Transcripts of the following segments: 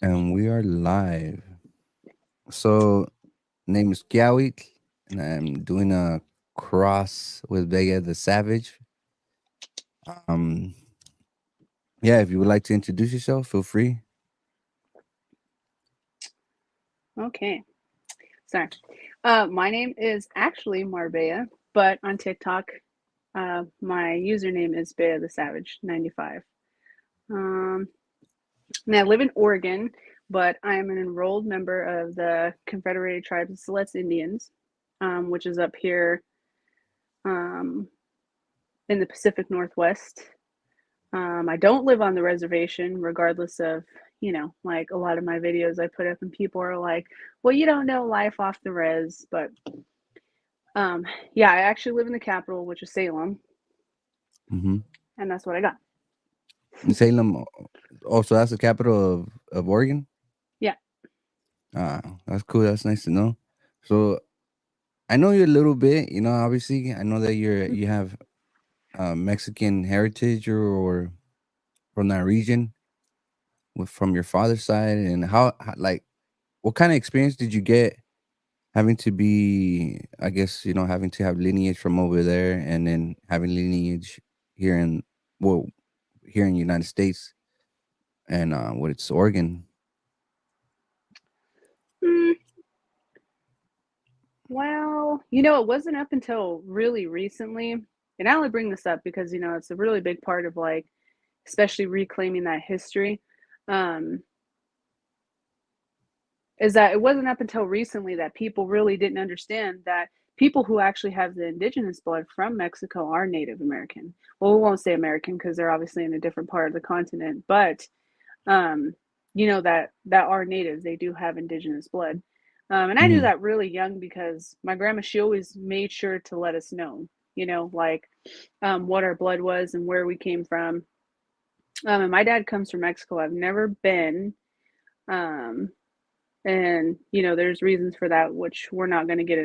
And we are live. So, name is Kiyahuitl, and I'm doing a cross with Bellathesavage. Um, yeah, if you would like to introduce yourself, feel free. Okay. Sorry. My name is actually Marbella, but on TikTok, my username is Bellathesavage95. Um, and I live in Oregon, but I'm an enrolled member of the Confederated Tribes of Siletz Indians, which is up here um, in the Pacific Northwest. I don't live on the reservation, regardless of, like a lot of my videos I put up, and people are like, well, you don't know life off the res. But Um, yeah, I actually live in the capital, which is Salem, Mm-hmm. and that's what I got. Salem, also, that's the capital of Oregon. Yeah. Ah, that's cool. That's nice to know. So, I know you a little bit. Obviously, I know that you have Mexican heritage or from that region from your father's side, and like, what kind of experience did you get having to be, I guess, having to have lineage from over there and then having lineage here in, well, here in the United States and what it's Oregon. Mm, well, it wasn't up until really recently, and I only bring this up because it's a really big part of like, especially reclaiming that history. Um, is that it wasn't up until recently that people really didn't understand that people who actually have the indigenous blood from Mexico are Native American. Well, we won't say American because they're obviously in a different part of the continent, but um, that are natives. They do have indigenous blood. And I knew Hmm. that really young because my grandma, she always made sure to let us know, like what our blood was and where we came from. And my dad comes from Mexico. I've never been. Um, and there's reasons for that, which we're not going to get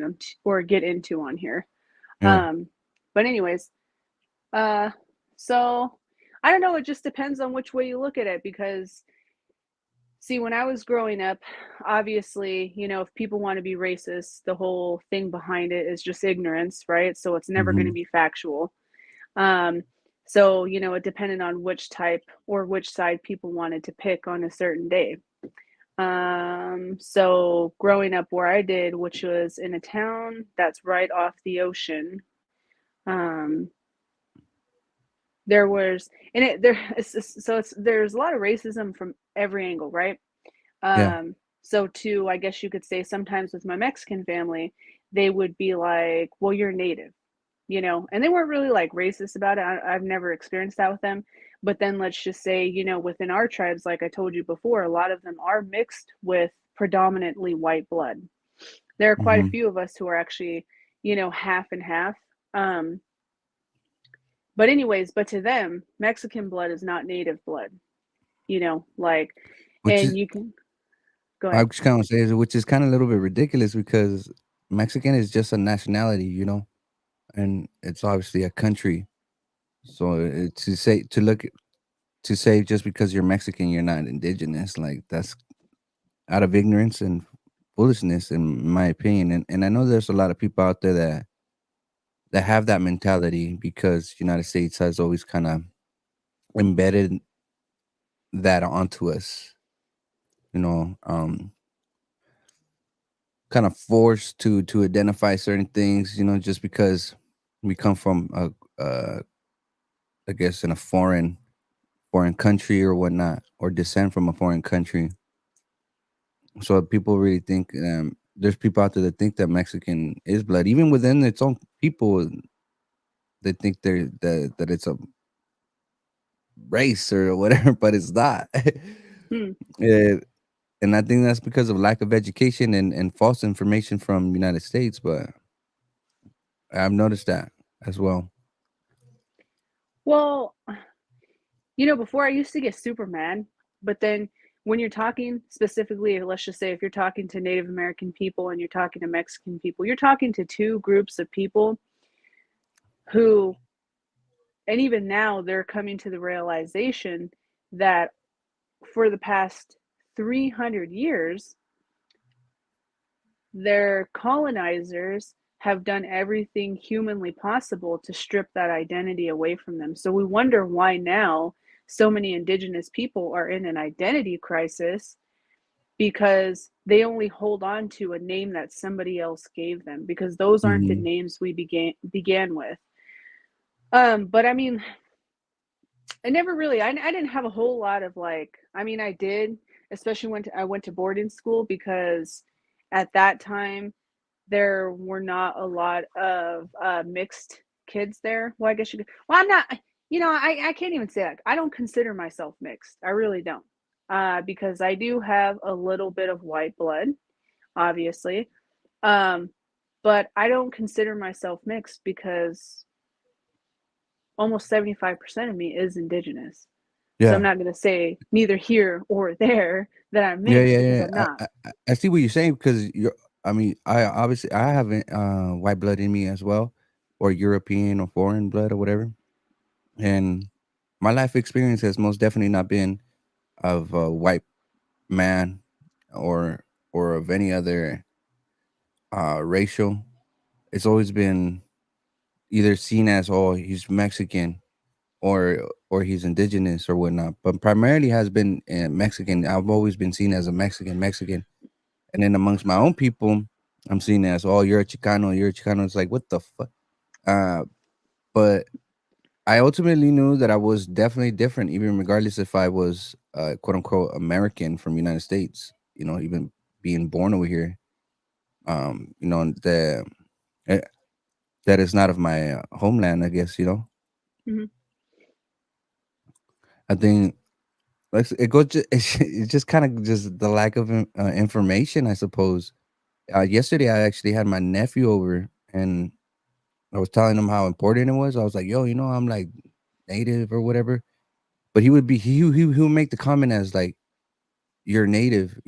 into on here. Yeah. Um, but anyways, uh, so I don't know. It just depends on which way you look at it because see, when I was growing up, obviously, if people want to be racist, the whole thing behind it is just ignorance, right? So it's never going to Hmm. be factual. Um, so, it depended on which type or which side people wanted to pick on a certain day. So growing up where I did, which was in a town that's right off the ocean, um, there was, and it there, so it's there's a lot of racism from every angle, right? Yeah. So too, I guess you could say sometimes with my Mexican family, they would be like, well, you're native, and they weren't really like racist about it. I've never experienced that with them. But then let's just say, within our tribes, like I told you before, a lot of them are mixed with predominantly white blood. There are quite a Hmm. few of us who are actually, half and half. Um, but anyways, but to them, Mexican blood is not native blood, like, Which is, and you can go I ahead. just kind of say, which is kind of a little bit ridiculous because Mexican is just a nationality, and it's obviously a country. So to say just because you're Mexican, you're not indigenous, like that's out of ignorance and foolishness, in my opinion. And I know there's a lot of people out there that have that mentality because United States has always kind of embedded that onto us, you know, kind of forced to identify certain things, just because we come from I guess in a foreign country or whatnot, or descend from a foreign country. So people really think there's people out there that think that Mexican is blood, even within its own people. They think that it's a race or whatever, but it's not. Hmm. Eh, and I think that's because of lack of education and false information from United States. But I've noticed that as well. Well, before I used to get super mad, but then when you're talking specifically, let's just say if you're talking to Native American people and you're talking to Mexican people, you're talking to two groups of people who, and even now, they're coming to the realization that for the past 300 years, their colonizers have done everything humanly possible to strip that identity away from them. So we wonder why now so many indigenous people are in an identity crisis, because they only hold on to a name that somebody else gave them, because those aren't the Mm-hmm. names we began with. But I mean, I never really, I didn't have a whole lot of like, I mean, I did, especially when I went to boarding school, because at that time there were not a lot of mixed kids there. Well, I guess you could, well, I'm not, I can't even say that. I don't consider myself mixed. I really don't. Because I do have a little bit of white blood, obviously. Um, but I don't consider myself mixed because almost 75% of me is indigenous. So I'm Yeah. not going to say neither here or there that I'm Yeah, mixed, yeah, because yeah. I'm not. I see what you're saying because you're. I mean, I obviously I haven't white blood in me as well, or European or foreign blood or whatever. And my life experience has most definitely not been of a white man or of any other racial. It's always been either seen as, oh, he's Mexican or he's indigenous or whatnot. But primarily has been Mexican. I've always been seen as a Mexican. And then amongst my own people, I'm seen as, oh, you're a Chicano, you're a Chicano. It's like, what the fuck? Uh, but I ultimately knew that I was definitely different, even regardless if I was quote unquote American from United States. Even being born over here. The eh, that is not of my homeland. I guess Hmm. I think it goes. It's just kind of just the lack of information, I suppose. Yesterday, I actually had my nephew over, and I was telling him how important it was. I was like, "Yo, I'm like native or whatever." But he would make the comment as like, "You're native,"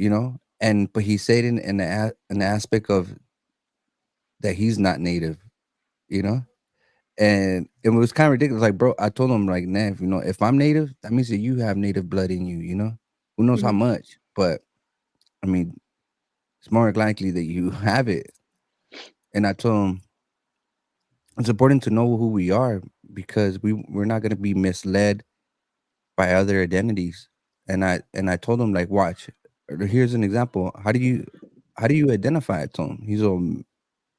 and but he said in an aspect of that he's not native, you know. And it was kind of ridiculous. Like, bro, I told him like, Nev, if I'm native, that means that you have native blood in you. Who knows how Hmm. much? But I mean, it's more likely that you have it. And I told him it's important to know who we are because we're not going to be misled by other identities. And I told him like, watch. Here's an example. How do you identify? I told him he's a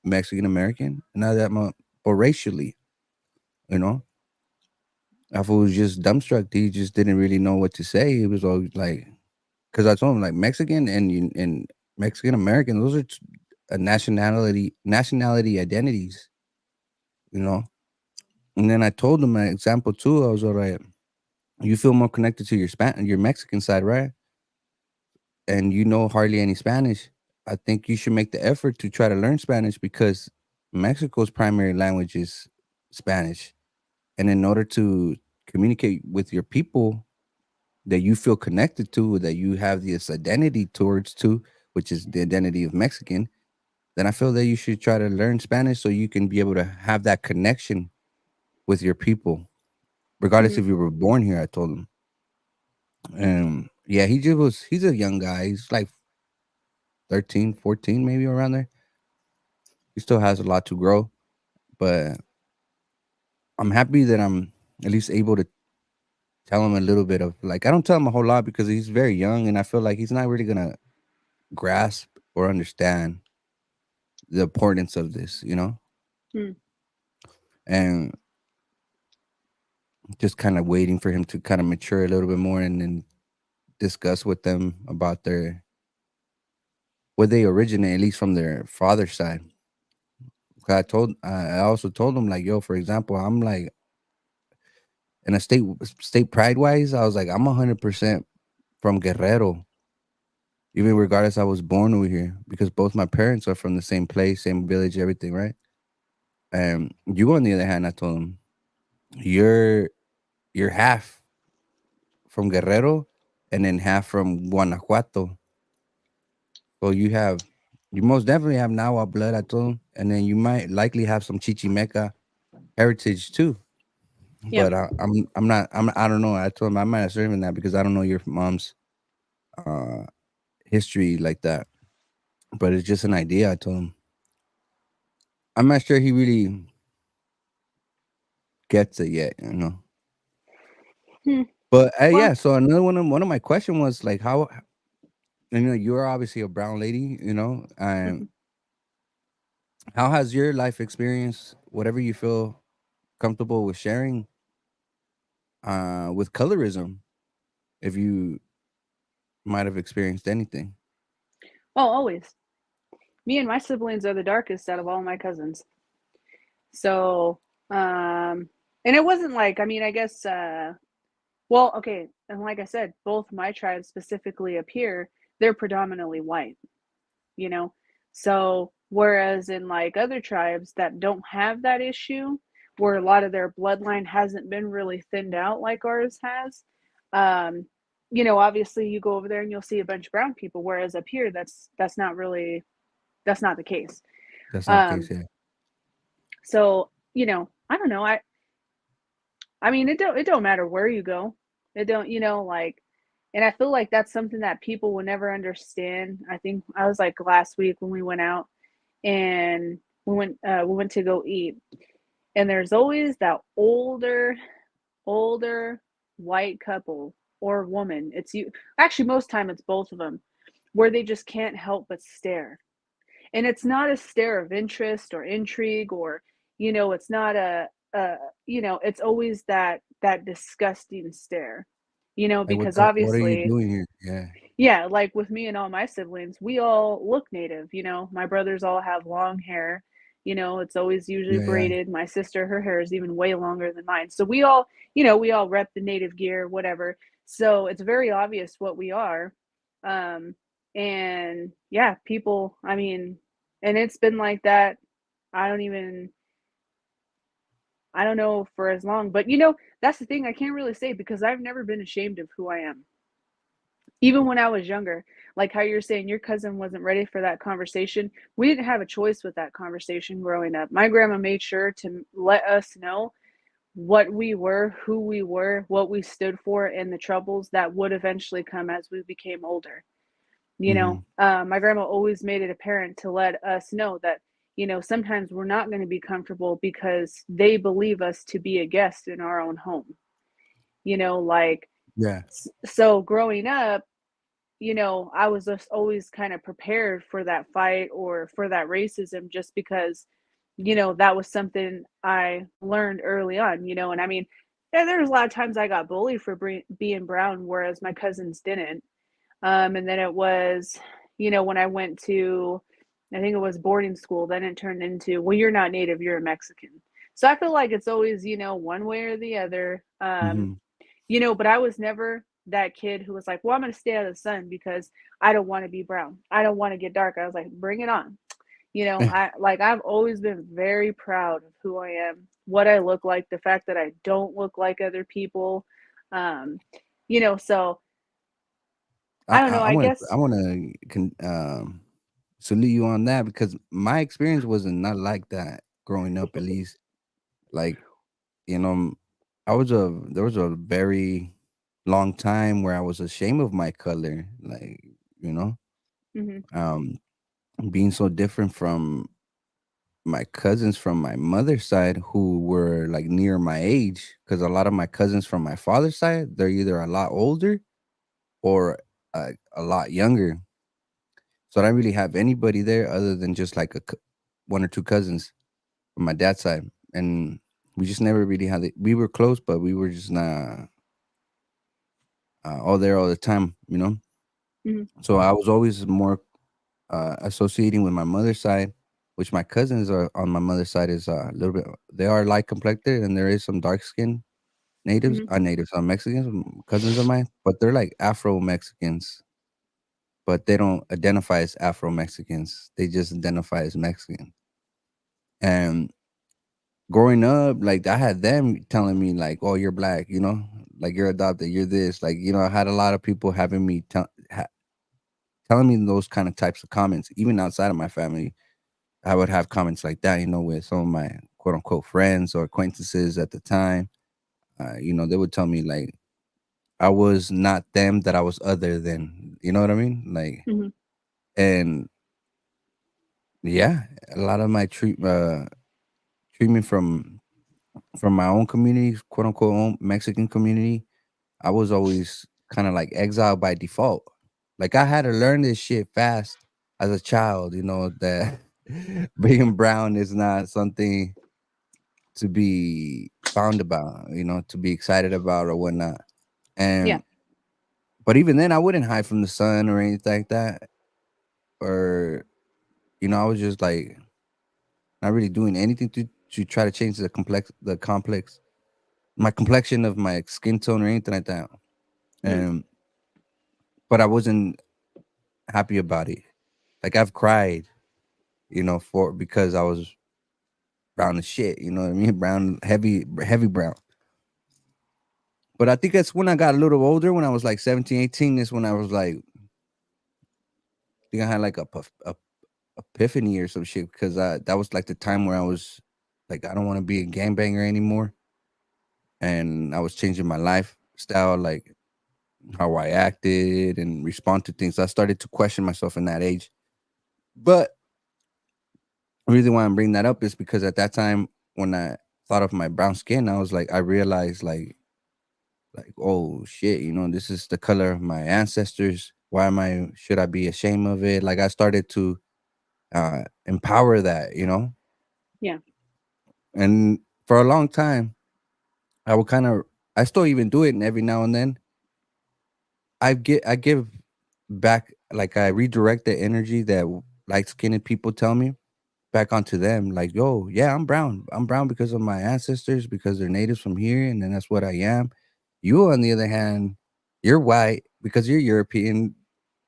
Mexican American, not that much, but racially, you know. I was just dumbstruck. He just didn't really know what to say. He was always like, because I told him like Mexican and Mexican American, those are nationality identities, you know. And then I told him an example too. I was all right. You feel more connected to your Mexican side, right? And you know hardly any Spanish. I think you should make the effort to try to learn Spanish because Mexico's primary language is Spanish. And in order to communicate with your people that you feel connected to, that you have this identity towards to, which is the identity of Mexican, then I feel that you should try to learn Spanish so you can be able to have that connection with your people, regardless Hmm. if you were born here. I told him. Yeah, he's a young guy. He's like 13, 14, maybe around there. He still has a lot to grow, but I'm happy that I'm at least able to tell him a little bit of like I don't tell him a whole lot because he's very young and I feel like he's not really gonna grasp or understand the importance of this, Hmm. and just kind of waiting for him to kind of mature a little bit more and then discuss with them about their where they originate, at least from their father's side. 'Cause I also told him like, yo, for example, I'm like in a state pride wise, I was like, I'm 100% from Guerrero, even regardless I was born over here because both my parents are from the same place, same village, everything, right? And you, on the other hand, I told him, you're you're half from Guerrero and then half from Guanajuato. So you most definitely have Nahua blood, I told him, and then you might likely have some Chichimeca heritage too. Yeah. But I don't know. I told him I might have served in that because I don't know your mom's history like that. But it's just an idea. I told him. I'm not sure he really gets it yet. Hmm. But Well, yeah. So another one of my question was like, how you're obviously a brown lady. And mhm. how has your life experience, whatever you feel comfortable with sharing, with colorism, if you might have experienced anything. Oh, always. Me and my siblings are the darkest out of all my cousins. So, and it wasn't like, I mean, I guess, well, okay, and like I said, both my tribes specifically up here, they're predominantly white, you know? So, whereas in like other tribes that don't have that issue, where a lot of their bloodline hasn't been really thinned out like ours has, um, obviously you go over there and you'll see a bunch of brown people, whereas up here, that's not really, that's not the case. That's not the case, Um, yeah. so, I don't know. I mean, it don't matter where you go. It don't, like, and I feel like that's something that people will never understand. I think I was like last week when we went out and we went to go eat, and there's always that older white couple or woman. It's you actually most time it's both of them where they just can't help but stare. And it's not a stare of interest or intrigue, or it's not a it's always that disgusting stare, Like because what are you obviously, doing here? Yeah. yeah, like with me and all my siblings, we all look native. My brothers all have long hair. It's always usually Yeah, yeah. braided. My sister, her hair is even way longer than mine. So we all rep the native gear, whatever. So it's very obvious what we are. Um, and yeah, people, I mean, and it's been like that. I don't even, I don't know for as long, but that's the thing. I can't really say because I've never been ashamed of who I am. Even when I was younger, like how you're saying your cousin wasn't ready for that conversation, we didn't have a choice with that conversation growing up. My grandma made sure to let us know what we were, who we were, what we stood for, and the troubles that would eventually come as we became older. Mhm. My grandma always made it apparent to let us know that, sometimes we're not going to be comfortable because they believe us to be a guest in our own home. Like, Yeah. so growing up, I was just always kind of prepared for that fight or for that racism just because, that was something I learned early on, and I mean, yeah, there's a lot of times I got bullied for being brown, whereas my cousins didn't. And then it was, when I went to, I think it was boarding school, then it turned into, well, you're not native, you're a Mexican. So I feel like it's always, one way or the other. Mhm. But I was never that kid who was like, well, I'm going to stay out of the sun because I don't want to be brown. I don't want to get dark. I was like, bring it on. I've always been very proud of who I am, what I look like, the fact that I don't look like other people. Um, so I don't know. I I want guess. I want to salute you on that because my experience wasn't not like that growing up, at least. Like, you know, I was a there was a very long time where I was ashamed of my color, like, you know, Mhm, um being so different from my cousins from my mother's side who were like near my age, because a lot of my cousins from my father's side, they're either a lot older or a lot younger. So I don't really have anybody there other than just like one or two cousins from my dad's side, and we just never really had it. We were close, but we were just not all there all the time. mhm, So I was always more associating with my mother's side, which my cousins are on my mother's side is a little bit. They are light complected, and there is some dark skin natives, mhm, natives, Mexicans, cousins of mine, but they're like Afro Mexicans, but they don't identify as Afro Mexicans. They just identify as Mexican. And growing up, like I had them telling me like, "Oh, you're black," like you're adopted, you're this. Like, I had a lot of people having me telling me those kind of types of comments, even outside of my family. I would have comments like that, with some of my quote unquote friends or acquaintances at the time. They would tell me like, I was not them, that I was other than. You know what I mean? Like, Mhm. and yeah, a lot of my treatment from my own community, quote unquote, own Mexican community, I was always kind of like exiled by default. Like I had to learn this shit fast as a child, that being brown is not something to be found about, to be excited about or whatnot. Yeah. And but even then I wouldn't hide from the sun or anything like that. Or, I was just like not really doing anything to try to change the complex my complexion of my skin tone or anything like that. Mm. And but I wasn't happy about it. Like I've cried, for because I was brown as shit. You know what I mean? Brown, heavy brown. But I think that's when I got a little older. When I was like 17, 18, is when I was like, I think I had like a epiphany or some shit because that was like the time where I was like, I don't want to be a gangbanger anymore, and I was changing my lifestyle, like how I acted and respond to things. I started to question myself in that age. But the reason why I'm bringing that up is because at that time, when I thought of my brown skin, I was like, I realized like, oh shit, this is the color of my ancestors. Why am I? Should I be ashamed of it? Like I started to empower that. Yeah. And for a long time, I would I still even do it, and every now and then, I give back, like I redirect the energy that light skinned people tell me back onto them. Like, yo, yeah, I'm brown. I'm brown because of my ancestors, because they're natives from here, and then that's what I am. You, on the other hand, you're white because you're European.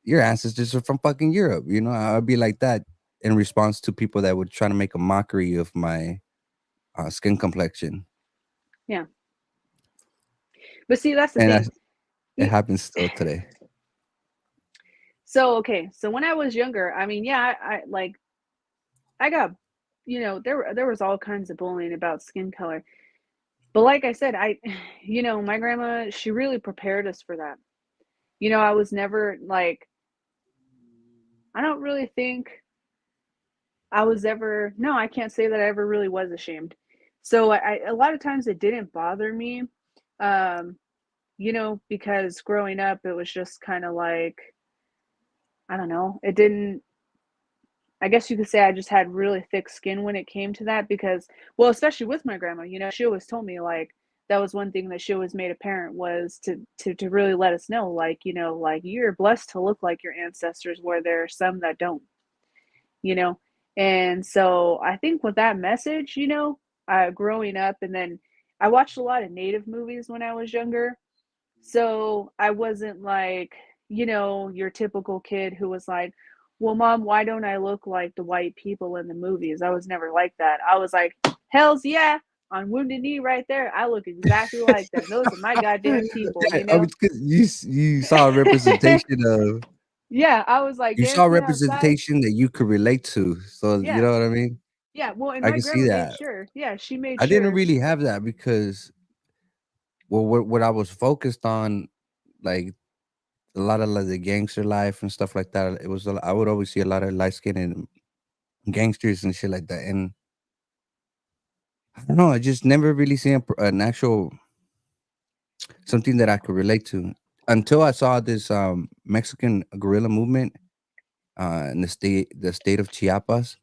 Your ancestors are from fucking Europe. I'd be like that in response to people that would try to make a mockery of my skin complexion. Yeah. But see, that's the And thing. it You, happens still today. so okay, so when I was younger, I mean, yeah, I like I got, there was all kinds of bullying about skin color. But like I said, my grandma, she really prepared us for that. I was never like, I don't really think I was ever, no, I can't say that I ever really was ashamed. So a lot of times it didn't bother me, um, because growing up, it was just kind of like, I don't know, it didn't, I guess you could say I just had really thick skin when it came to that because, well, especially with my grandma, she always told me like that was one thing that she always made apparent was to really let us know, like, like you're blessed to look like your ancestors where there are some that don't, you know. And so I think with that message, growing up, and then I watched a lot of native movies when I was younger, so I wasn't like, your typical kid who was like, well, mom, why don't I look like the white people in the movies? I was never like that. I was like, hells yeah, on Wounded Knee right there. I look exactly like them. Those are my goddamn people, Yeah, I mean, 'cause you saw a representation of Yeah, I was like you saw a dancing outside. representation that you could relate to. So you Yeah. know what I mean? Yeah. Well, and I my can see grandma made that. sure. Yeah, she made I didn't sure. really have that because, well, what I was focused on, like a lot of like the gangster life and stuff like that. It was I would always see a lot of light skinned gangsters and shit like that. And I don't know, I just never really seen an actual something that I could relate to until I saw this Mexican guerrilla movement in the state of Chiapas.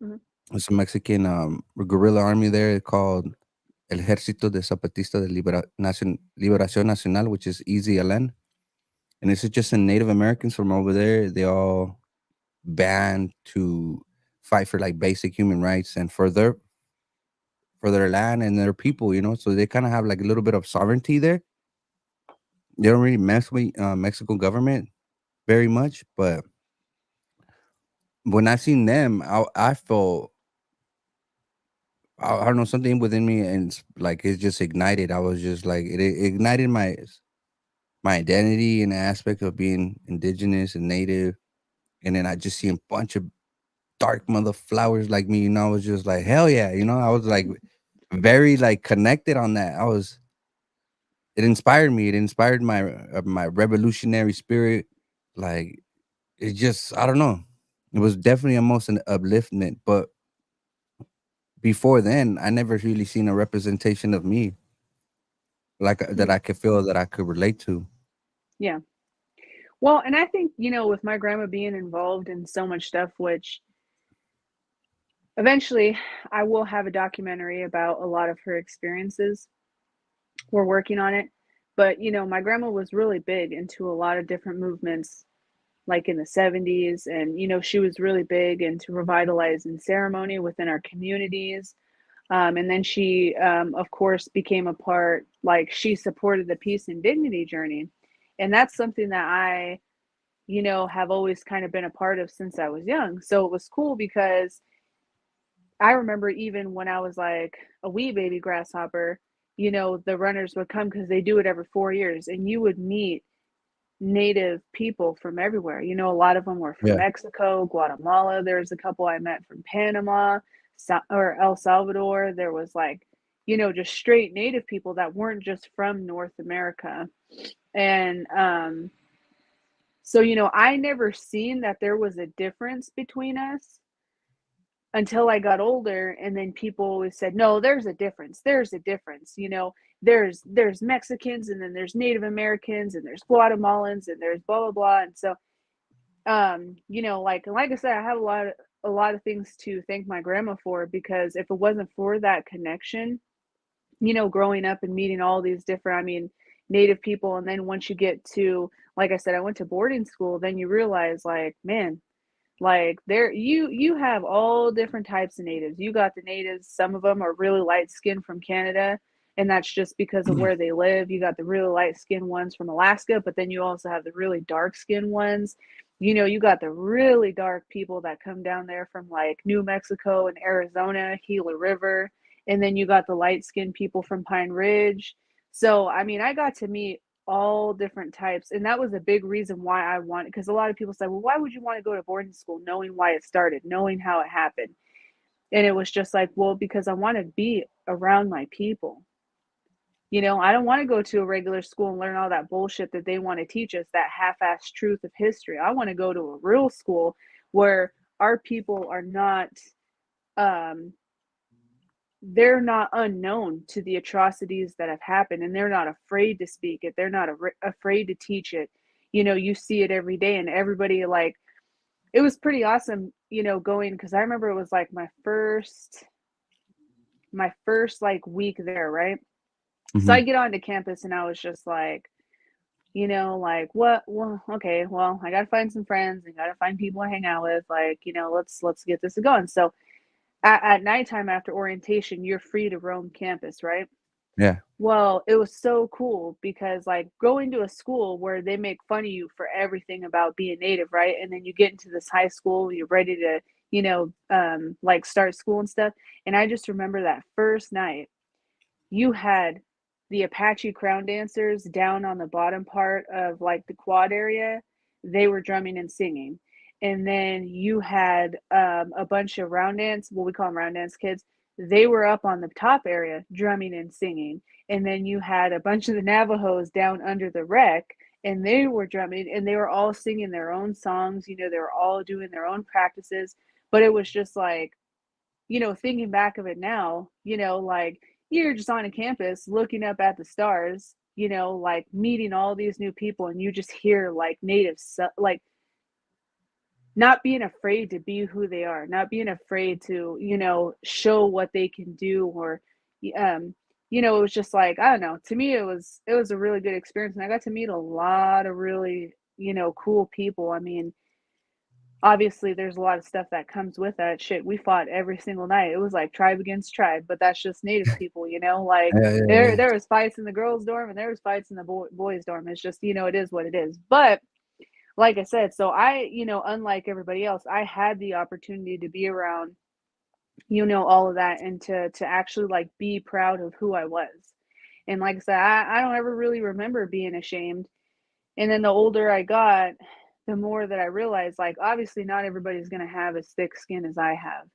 Mhm. It's a Mexican guerrilla army there called El Ejército de Zapatista de Liberación Nacional, which is EZLN. And this is just the Native Americans from over there. They all band to fight for like basic human rights and for their land and their people. So they kind of have like a little bit of sovereignty there. They don't really mess with Mexican government very much, but when I seen them, I felt, I don't know, something within me, and like it just ignited. I was just like it ignited my identity and the aspect of being indigenous and native, and then I just see a bunch of dark mother flowers like me. I was just like hell yeah. I was like very like connected on that. I was it inspired me. It inspired my revolutionary spirit. Like, it just, I don't know. It was definitely almost an upliftment, but before then, I never really seen a representation of me like that Hmm. I could feel that I could relate to. Yeah. Well, and I think, with my grandma being involved in so much stuff, which eventually I will have a documentary about a lot of her experiences. We're working on it. But, my grandma was really big into a lot of different movements, like in the 70s. And, she was really big into revitalizing ceremony within our communities. And then she, of course, became a part, like, she supported the peace and dignity journey. And that's something that I, have always kind of been a part of since I was young. So it was cool because I remember even when I was like a wee baby grasshopper, the runners would come because they do it every 4 years, and you would meet native people from everywhere. A lot of them were from Yeah. Mexico, Guatemala. There's a couple I met from Panama, or El Salvador. There was like, just straight native people that weren't just from North America. And so, I never seen that there was a difference between us until I got older, and then people always said, "No, there's a difference. There's a difference. There's Mexicans, and then there's Native Americans, and there's Guatemalans, and there's blah blah blah." And so, like I said, I have a lot of things to thank my grandma for, because if it wasn't for that connection, growing up and meeting all these different, I mean, Native people, and then once you get to, like I said, I went to boarding school, then you realize, like, man, like, there you have all different types of natives. You got the natives, some of them are really light skinned from Canada, and that's just because of where they live. You got the really light skinned ones from Alaska, but then you also have the really dark skinned ones. You got the really dark people that come down there from like New Mexico and Arizona, Gila River, and then you got the light skinned people from Pine Ridge. So, I mean, I got to meet all different types, and that was a big reason why I wanted, because a lot of people say, well, why would you want to go to boarding school, knowing why it started, knowing how it happened? And it was just like, well, because I want to be around my people. I don't want to go to a regular school and learn all that bullshit that they want to teach us, that half-assed truth of history. I want to go to a real school where our people are not, um they're not unknown to the atrocities that have happened, and they're not afraid to speak it, they're not afraid to teach it. You see it every day, and everybody, like, it was pretty awesome, going, because I remember it was like my first like week there, right? So Hmm. I get onto campus, and I was just like, like, what? Well, okay, well, I gotta find some friends and gotta find people to hang out with, like, let's get this going. So at nighttime after orientation, you're free to roam campus, right? Yeah. Well, it was so cool because, like, going to a school where they make fun of you for everything about being native, right? And then you get into this high school, you're ready to, like, start school and stuff. And I just remember that first night, you had the Apache crown dancers down on the bottom part of like the quad area. They were drumming and singing. And then you had a bunch of round dance, what we call them round dance kids. They were up on the top area drumming and singing. And then you had a bunch of the Navajos down under the wreck, and they were drumming, and they were all singing their own songs. They were all doing their own practices. But it was just like, thinking back of it now, like, you're just on a campus looking up at the stars, like meeting all these new people, and you just hear like natives, like, not being afraid to be who they are, not being afraid to, show what they can do, or, it was just like, I don't know. To me, it was a really good experience, and I got to meet a lot of really, cool people. I mean, obviously there's a lot of stuff that comes with that shit. We fought every single night. It was like tribe against tribe, but that's just native people, like, Yeah, yeah, there yeah. there was fights in the girls dorm, and there was fights in the boys dorm. It's just, it is what it is. But like I said, so I, unlike everybody else, I had the opportunity to be around, all of that, and to actually like be proud of who I was. And like I said, I don't ever really remember being ashamed. And then the older I got, the more that I realized, like, obviously not everybody's going to have as thick skin as I have.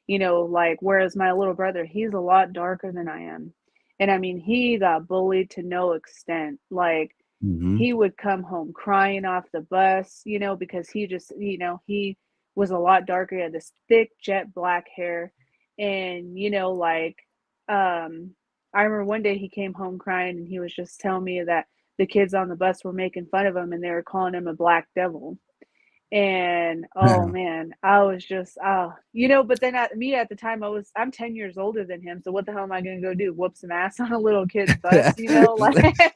Like, whereas my little brother, he's a lot darker than I am. And I mean, he got bullied to no extent. Like, Mhm. he would come home crying off the bus, because he just, he was a lot darker. He had this thick jet black hair. And, I remember one day he came home crying and he was just telling me that the kids on the bus were making fun of him and they were calling him a black devil. And oh man, I was just but then me at the time I'm 10 years older than him, so what the hell am I gonna go do? Whoop some ass on a little kid's bus, like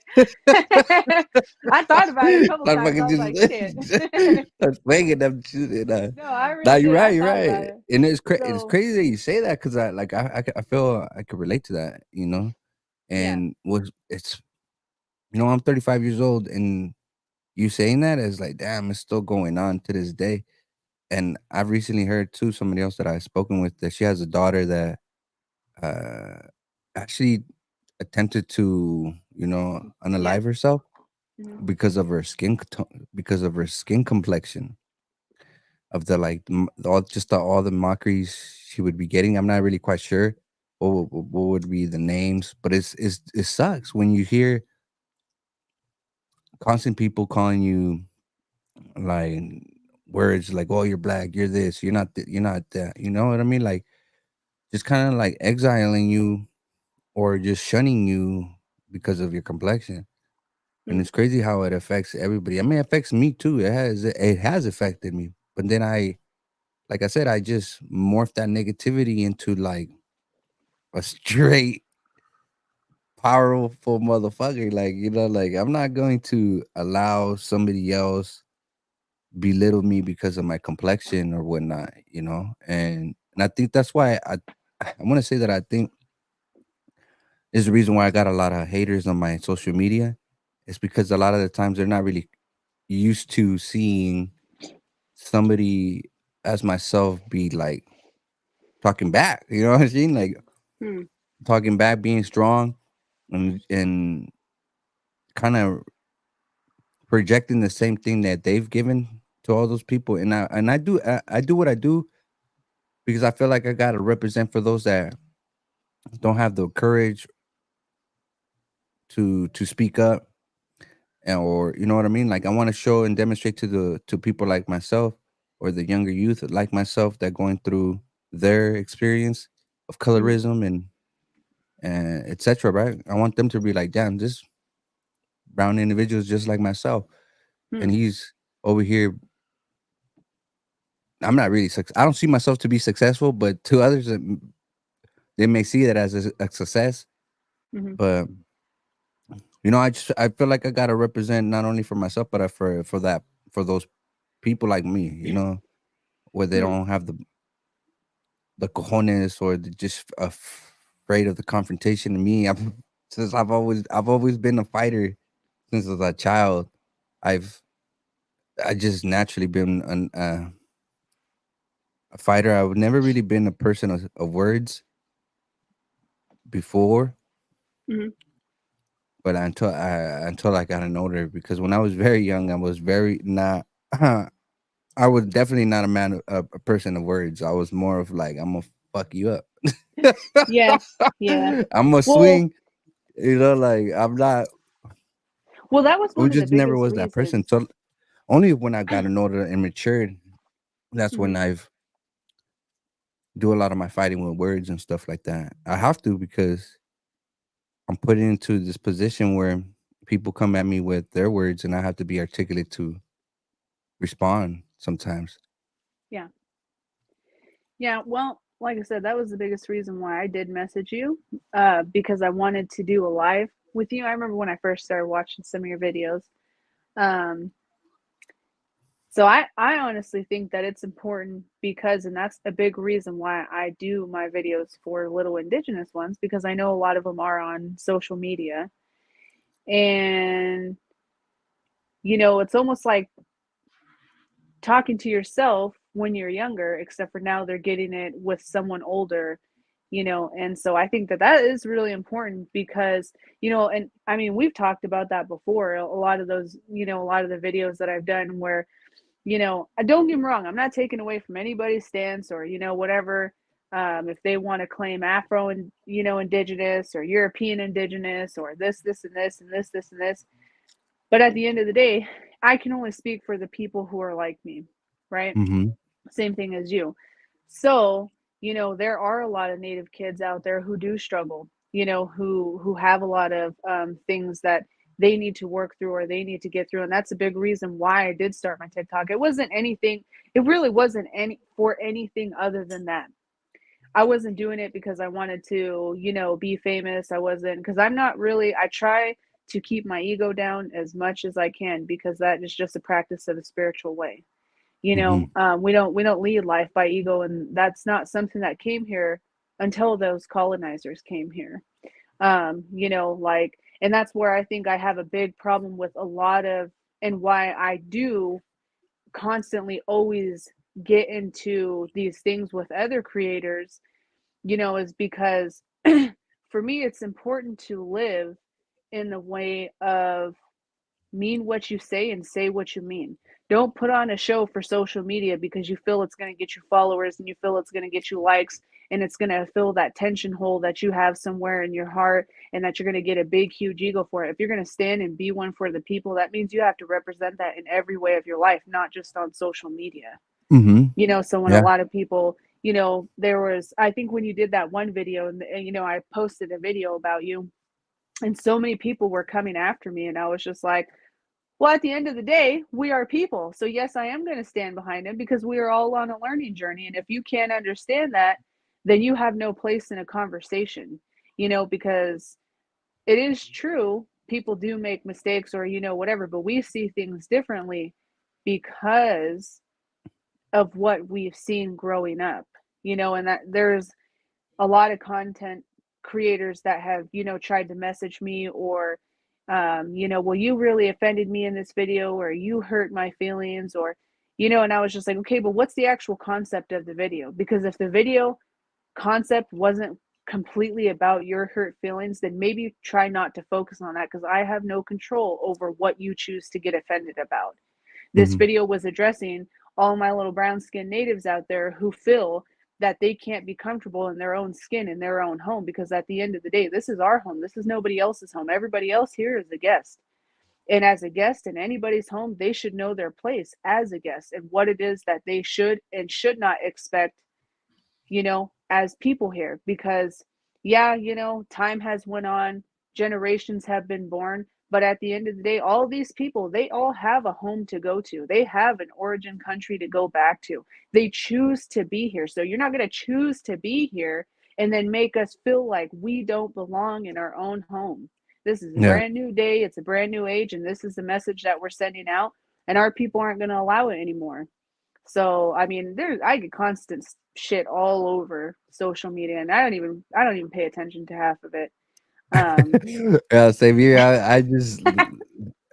I thought about it a couple Start times. fucking I was like, shit. just start swinging them shit. No, I Nah, really you're did. I right. You're thought about right. it. And it's So crazy that you say that because I feel I could relate to that. yeah. And was it's I'm 35 years old, and you saying that is like, damn, it's still going on to this day. And I've recently heard too somebody else that I've spoken with that she has a daughter that uh actually attempted to Yeah. unalive herself Hmm. because of her skin complexion, of the like all the mockeries she would be getting. I'm not really quite sure what would be the names, but it sucks when you hear constant people calling you like words like, "Oh, you're black, you're this, you're not that." You know what I mean? Like just kind of like exiling you or just shunning you because of your complexion. And Hmm. it's crazy how it affects everybody. I mean, it affects me too. It has affected me. But then like I said, I just morphed that negativity into like a straight powerful motherfucker. Like, like I'm not going to allow somebody else belittle me because of my complexion or whatnot, And I think that's why I want to say that I think is the reason why I got a lot of haters on my social media. It's because a lot of the times they're not really used to seeing somebody as myself be like talking back. You know what I'm saying? Like Hmm. talking back, being strong, and kind of projecting the same thing that they've given to all those people. And I do what I do because I feel like I gotta represent for those that don't have the courage to speak up, or you know what I mean. Like I want to show and demonstrate to people like myself or the younger youth like myself that going through their experience of Hmm. colorism and etc. Right? I want them to be like, damn, this brown individual is just like myself, Hmm. and he's over here. I'm not really I don't see myself to be successful, but to others, they may see it as a success. Hmm. But I feel like I gotta represent not only for myself, but for those people like me. Where they Hmm. don't have the cojones or just afraid of the confrontation. To me, since I've always been a fighter since I was a child. I've I just naturally been a fighter. I've never really been a person of words before, Hmm. but until I got an older, because when I was very young, I was very not. I was definitely not a man, a person of words. I was more of like, I'm gonna fuck you up. Yeah. Yeah. I'm gonna Well, swing. Like I'm not. that was I one of the just never biggest was that person. reasons. So only when I got an older and matured, that's Hmm. when I've do a lot of my fighting with words and stuff like that. I have to because I'm put into this position where people come at me with their words, and I have to be articulate to respond sometimes. Yeah. Yeah, well, like I said, that was the biggest reason why I did message you, because I wanted to do a live with you. I remember when I first started watching some of your videos. Um, so I honestly think that it's important because, and that's a big reason why I do my videos for little indigenous ones, because I know a lot of them are on social media. And, it's almost like talking to yourself when you're younger, except for now they're getting it with someone older, and so I think that that is really important because, and I mean, we've talked about that before. A lot of those, a lot of the videos that I've done where, don't get me wrong, I'm not taking away from anybody's stance or, whatever. If they want to claim Afro and indigenous or European indigenous or this and this and this and this, but at the end of the day, I can only speak for the people who are like me, right? Mm-hmm. Same thing as you. So, there are a lot of native kids out there who do struggle, who have a lot of things that they need to work through or they need to get through. And that's a big reason why I did start my TikTok. It really wasn't anything other than that. I wasn't doing it because I wanted to, be famous. I wasn't, because I try to keep my ego down as much as I can because that is just a practice of a spiritual way. Mm-hmm. We don't lead life by ego, and that's not something that came here until those colonizers came here. Like, and that's where I think I have a big problem with a lot of, and why I do constantly always get into these things with other creators, is because for me, it's important to live in the way of mean what you say and say what you mean. Don't put on a show for social media because you feel it's going to get you followers and you feel it's going to get you likes and it's going to fill that tension hole that you have somewhere in your heart and that you're going to get a big, huge ego for it. If you're going to stand and be one for the people, that means you have to represent that in every way of your life, not just on social media. Mm-hmm. So when a Yeah. lot of people, there was, I think when you did that one video and I posted a video about you and so many people were coming after me and I was just like, well, at the end of the day, we are people. So, yes, I am going to stand behind him because we are all on a learning journey. And if you can't understand that, then you have no place in a conversation, because it is true. People do make mistakes or, whatever, but we see things differently because of what we've seen growing up, and that there's a lot of content creators that have tried to message me or well, you really offended me in this video or you hurt my feelings or and I was just like, okay, but what's the actual concept of the video? Because if the video concept wasn't completely about your hurt feelings, then maybe try not to focus on that because I have no control over what you choose to get offended about. This Mm-hmm. video was addressing all my little brown skinned natives out there who feel that they can't be comfortable in their own skin in their own home because at the end of the day, this is our home. This is nobody else's home. Everybody else here is a guest. And as a guest in anybody's home, they should know their place as a guest and what it is that they should and should not expect, as people here. Because, yeah, time has went on, generations have been born. But at the end of the day, all these people, they all have a home to go to. They have an origin country to go back to. They choose to be here. So you're not going to choose to be here and then make us feel like we don't belong in our own home. This is a Yeah. brand new day. It's a brand new age. And this is the message that we're sending out. And our people aren't going to allow it anymore. So I mean, I get constant shit all over social media, and I don't even pay attention to half of it. Um, Yeah, same here. I just,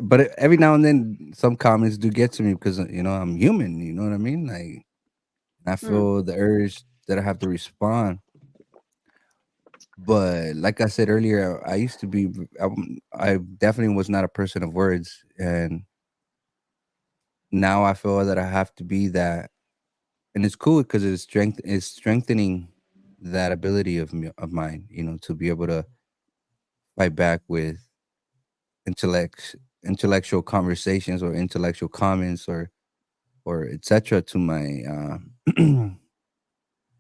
but every now and then, some comments do get to me because I'm human. You know what I mean? Like, I mm, feel the urge that I have to respond. But like I said earlier, I used to be. I definitely was not a person of words, and now I feel that I have to be that, and it's cool because it's strengthening that ability of mine. To be able to fight back with intellectual conversations or intellectual comments or etc. to my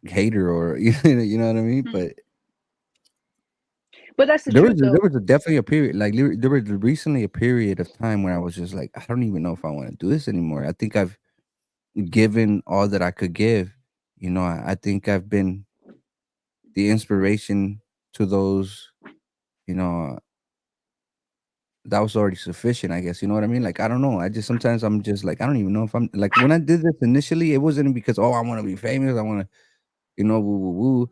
hater or you know what I mean. mm. But But that's the there was truth, there though. was definitely a period like there was recently a period of time where I was just like I don't even know if I want to do this anymore. I think I've given all that I could give. I think I've been the inspiration to those. You know, that was already sufficient, I guess. You know what I mean? Like I don't know. I just sometimes I'm just like I don't even know if I'm like when I did this initially, it wasn't because I want to be famous. I want to woo woo woo.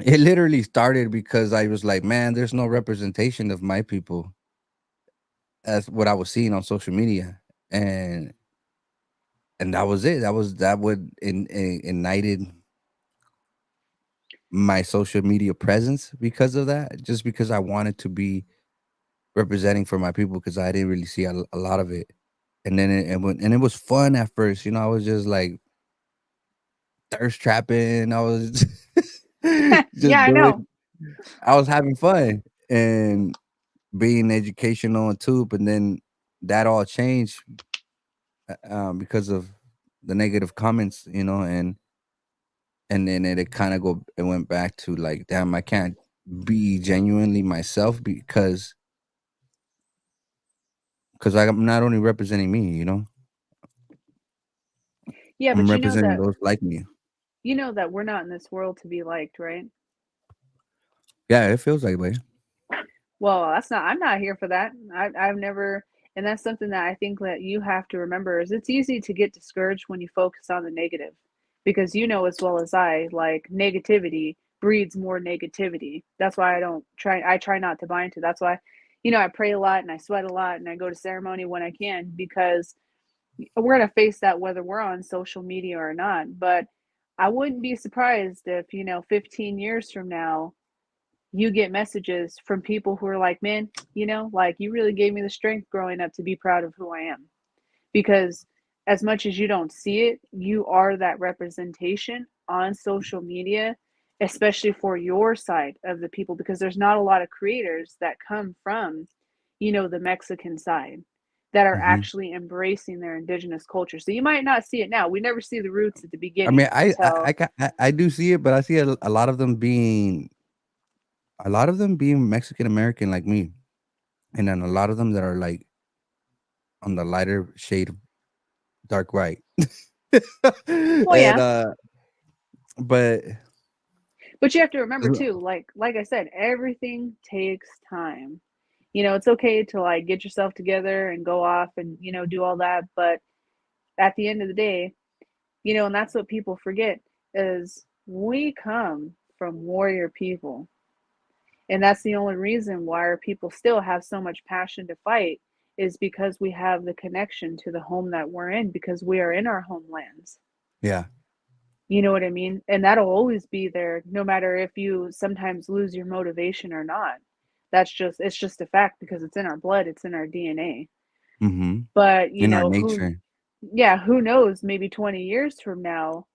It literally started because I was like, man, there's no representation of my people as what I was seeing on social media, and that was it. That would ignited my social media presence because of that. Just because I wanted to be representing for my people because I didn't really see a lot of it, and then it was fun at first. I was just like thirst trapping. I was Yeah, just I know. doing. I was having fun and being educational too. But then that all changed because of the negative comments, and then it kind of it went back to like, damn, I can't be genuinely myself because I'm not only representing me, Yeah, I'm but representing those like me. you know that we're not in this world to be liked, right? Yeah, it feels like way. Well, that's not. I'm not here for that. I've never, and that's something that I think that you have to remember is it's easy to get discouraged when you focus on the negative, because you know as well as I, like negativity breeds more negativity. That's why I don't try. I try not to buy into. That's why, I pray a lot and I sweat a lot and I go to ceremony when I can, because we're gonna face that whether we're on social media or not. But I wouldn't be surprised if 15 years from now you get messages from people who are like, man, like you really gave me the strength growing up to be proud of who I am. Because as much as you don't see it, you are that representation on social media, especially for your side of the people, because there's not a lot of creators that come from, the Mexican side that are Hmm. actually embracing their indigenous culture. So you might not see it now. We never see the roots at the I mean, beginning until, I do see it, but I see a lot of them being Mexican American like me, and then a lot of them that are like on the lighter shade of dark white. well, and yeah. but But you have to remember too, like I said, everything takes time. It's okay to like get yourself together and go off and do all that, but at the end of the day, and that's what people forget is we come from warrior people. And that's the only reason why our people still have so much passion to fight is because we have the connection to the home that we're in because we are in our homelands. yeah. You know what I mean? And that'll always be there no matter if you sometimes lose your motivation or not. It's just a fact because it's in our blood, it's in our DNA. Hmm. But, In our nature. yeah, who knows, maybe 20 years from now,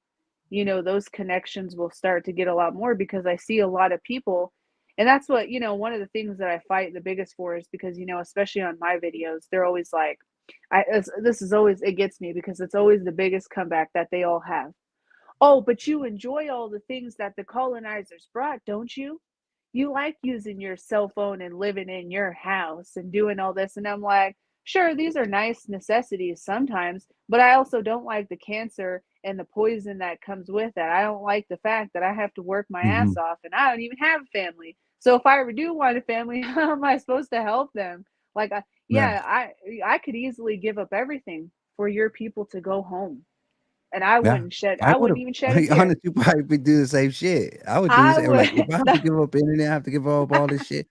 those connections will start to get a lot more because I see a lot of people. And that's what, one of the things that I fight the biggest for is because, especially on my videos, they're always like, this is always, it gets me because it's always the biggest comeback that they all have. Oh, but you enjoy all the things that the colonizers brought, don't you? You like using your cell phone and living in your house and doing all this. And I'm like, sure, these are nice necessities sometimes, but I also don't like the cancer and the poison that comes with that. I don't like the fact that I have to work my ass Hmm. off and I don't even have a family. So if I ever do want a family, how am I supposed to help them? Like, Yeah. yeah, I could easily give up everything for your people to go home and I Yeah. wouldn't shed. I I would wouldn't have. even shed a tear. Honestly, probably do the same shit. I would do the I same. would Like, if I have to give up internet, I have to give up all this shit,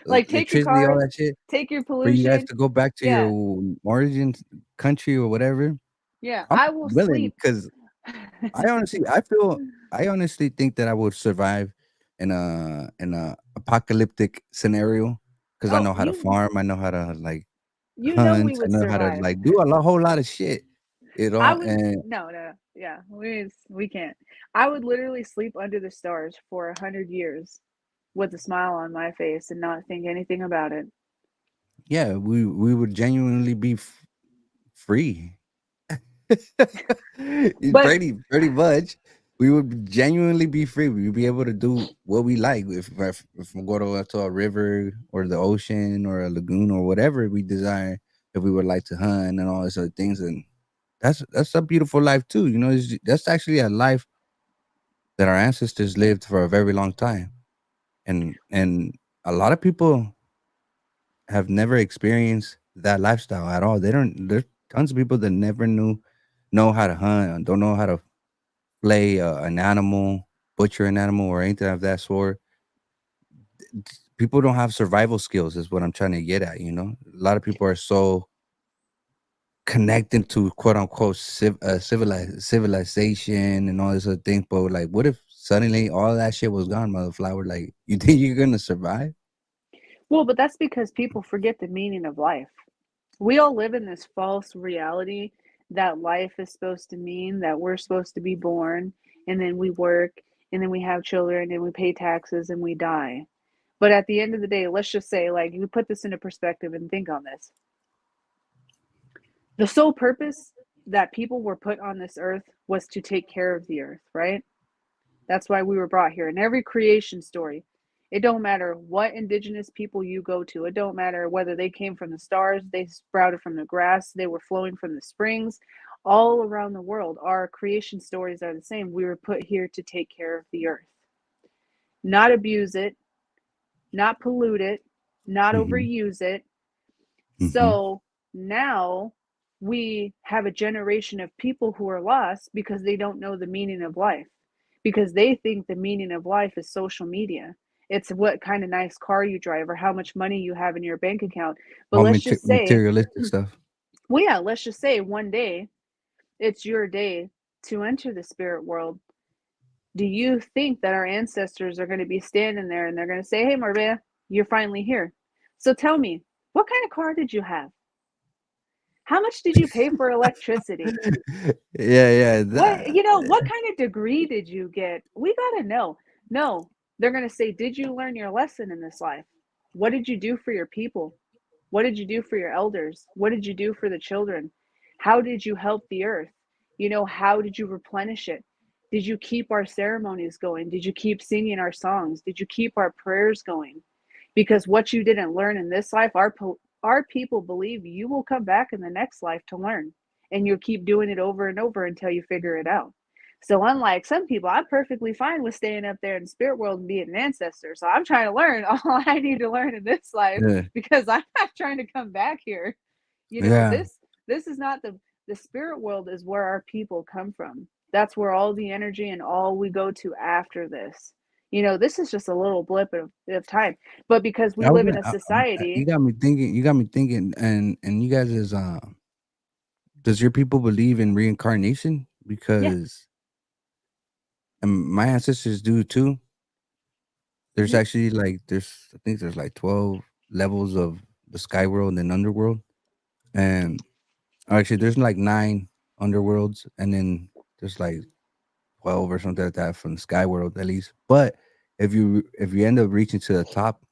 like take your electricity, all car, that shit, take your for you guys pollution. to go back to your Yeah, origin country or whatever. yeah. I'm I will willing sleep. because I honestly think that I would survive in a apocalyptic scenario because I Oh, know how to farm. I know how to like we hunt. I would know how to survive. like do whole lot of shit. I would And no, no, yeah. We can't. I would literally sleep under the stars for 100 years with a smile on my face and not think anything about it. yeah, we would genuinely be free. But Pretty much. We would genuinely be free. We would be able to do what we like. If we go to a river or the ocean or a lagoon or whatever we desire, if we would like to hunt and all these other things, and that's a beautiful life too. That's actually a life that our ancestors lived for a very long time, and a lot of people have never experienced that lifestyle at all. They don't. There's tons of people that never know how to hunt, don't know how to flay an animal, butcher an animal, or anything of that sort. People don't have survival skills, is what I'm trying to get at. A lot of people are so connected to quote unquote civilization and all this other thing. But like, what if suddenly all that shit was gone, motherflower? Like, you think you're gonna survive? well, but that's because people forget the meaning of life. We all live in this false reality that life is supposed to mean that we're supposed to be born and then we work, and then we have children, and we pay taxes, and we die. But at the end of the day, let's just say, like, you put this into perspective and think on this. The sole purpose that people were put on this earth was to take care of the earth, right? That's why we were brought here. In every creation story, it don't matter what indigenous people you go to. It don't matter whether they came from the stars, they sprouted from the grass, they were flowing from the springs. All around the world, our creation stories are the same. We were put here to take care of the earth, not abuse it, not pollute it, not Mm-hmm. overuse it. Mm-hmm. So now we have a generation of people who are lost because they don't know the meaning of life, because they think the meaning of life is social media. It's what kind of nice car you drive or how much money you have in your bank account. But All let's just say, materialistic stuff. well, yeah, let's just say one day it's your day to enter the spirit world. Do you think that our ancestors are going to be standing there and they're going to say, hey, Marbella, you're finally here? So tell me, what kind of car did you have? How much did you pay for electricity? Yeah, yeah. What kind of degree did you get? We got to know. No, they're going to say, did you learn your lesson in this life? What did you do for your people? What did you do for your elders? What did you do for the children? How did you help the earth? How did you replenish it? Did you keep our ceremonies going? Did you keep singing our songs? Did you keep our prayers going? Because what you didn't learn in this life, our people believe you will come back in the next life to learn, and you'll keep doing it over and over until you figure it out. So unlike some people, I'm perfectly fine with staying up there in the spirit world and being an ancestor. So I'm trying to learn all I need to learn in this life Yeah, because I'm not trying to come back here. You know, yeah. this is not the spirit world is where our people come from. That's where all the energy and all we go to after this. This is just a little blip of time. But because we I was live in gonna, a society, you got me thinking. You got me thinking. And you guys is does your people believe in reincarnation? yeah, Because my ancestors do too. There's yeah, actually like I think there's like 12 levels of the sky world and underworld, and actually there's like 9 underworlds, and then there's like 12 or something like that from the sky world at least. But if you end up reaching to the top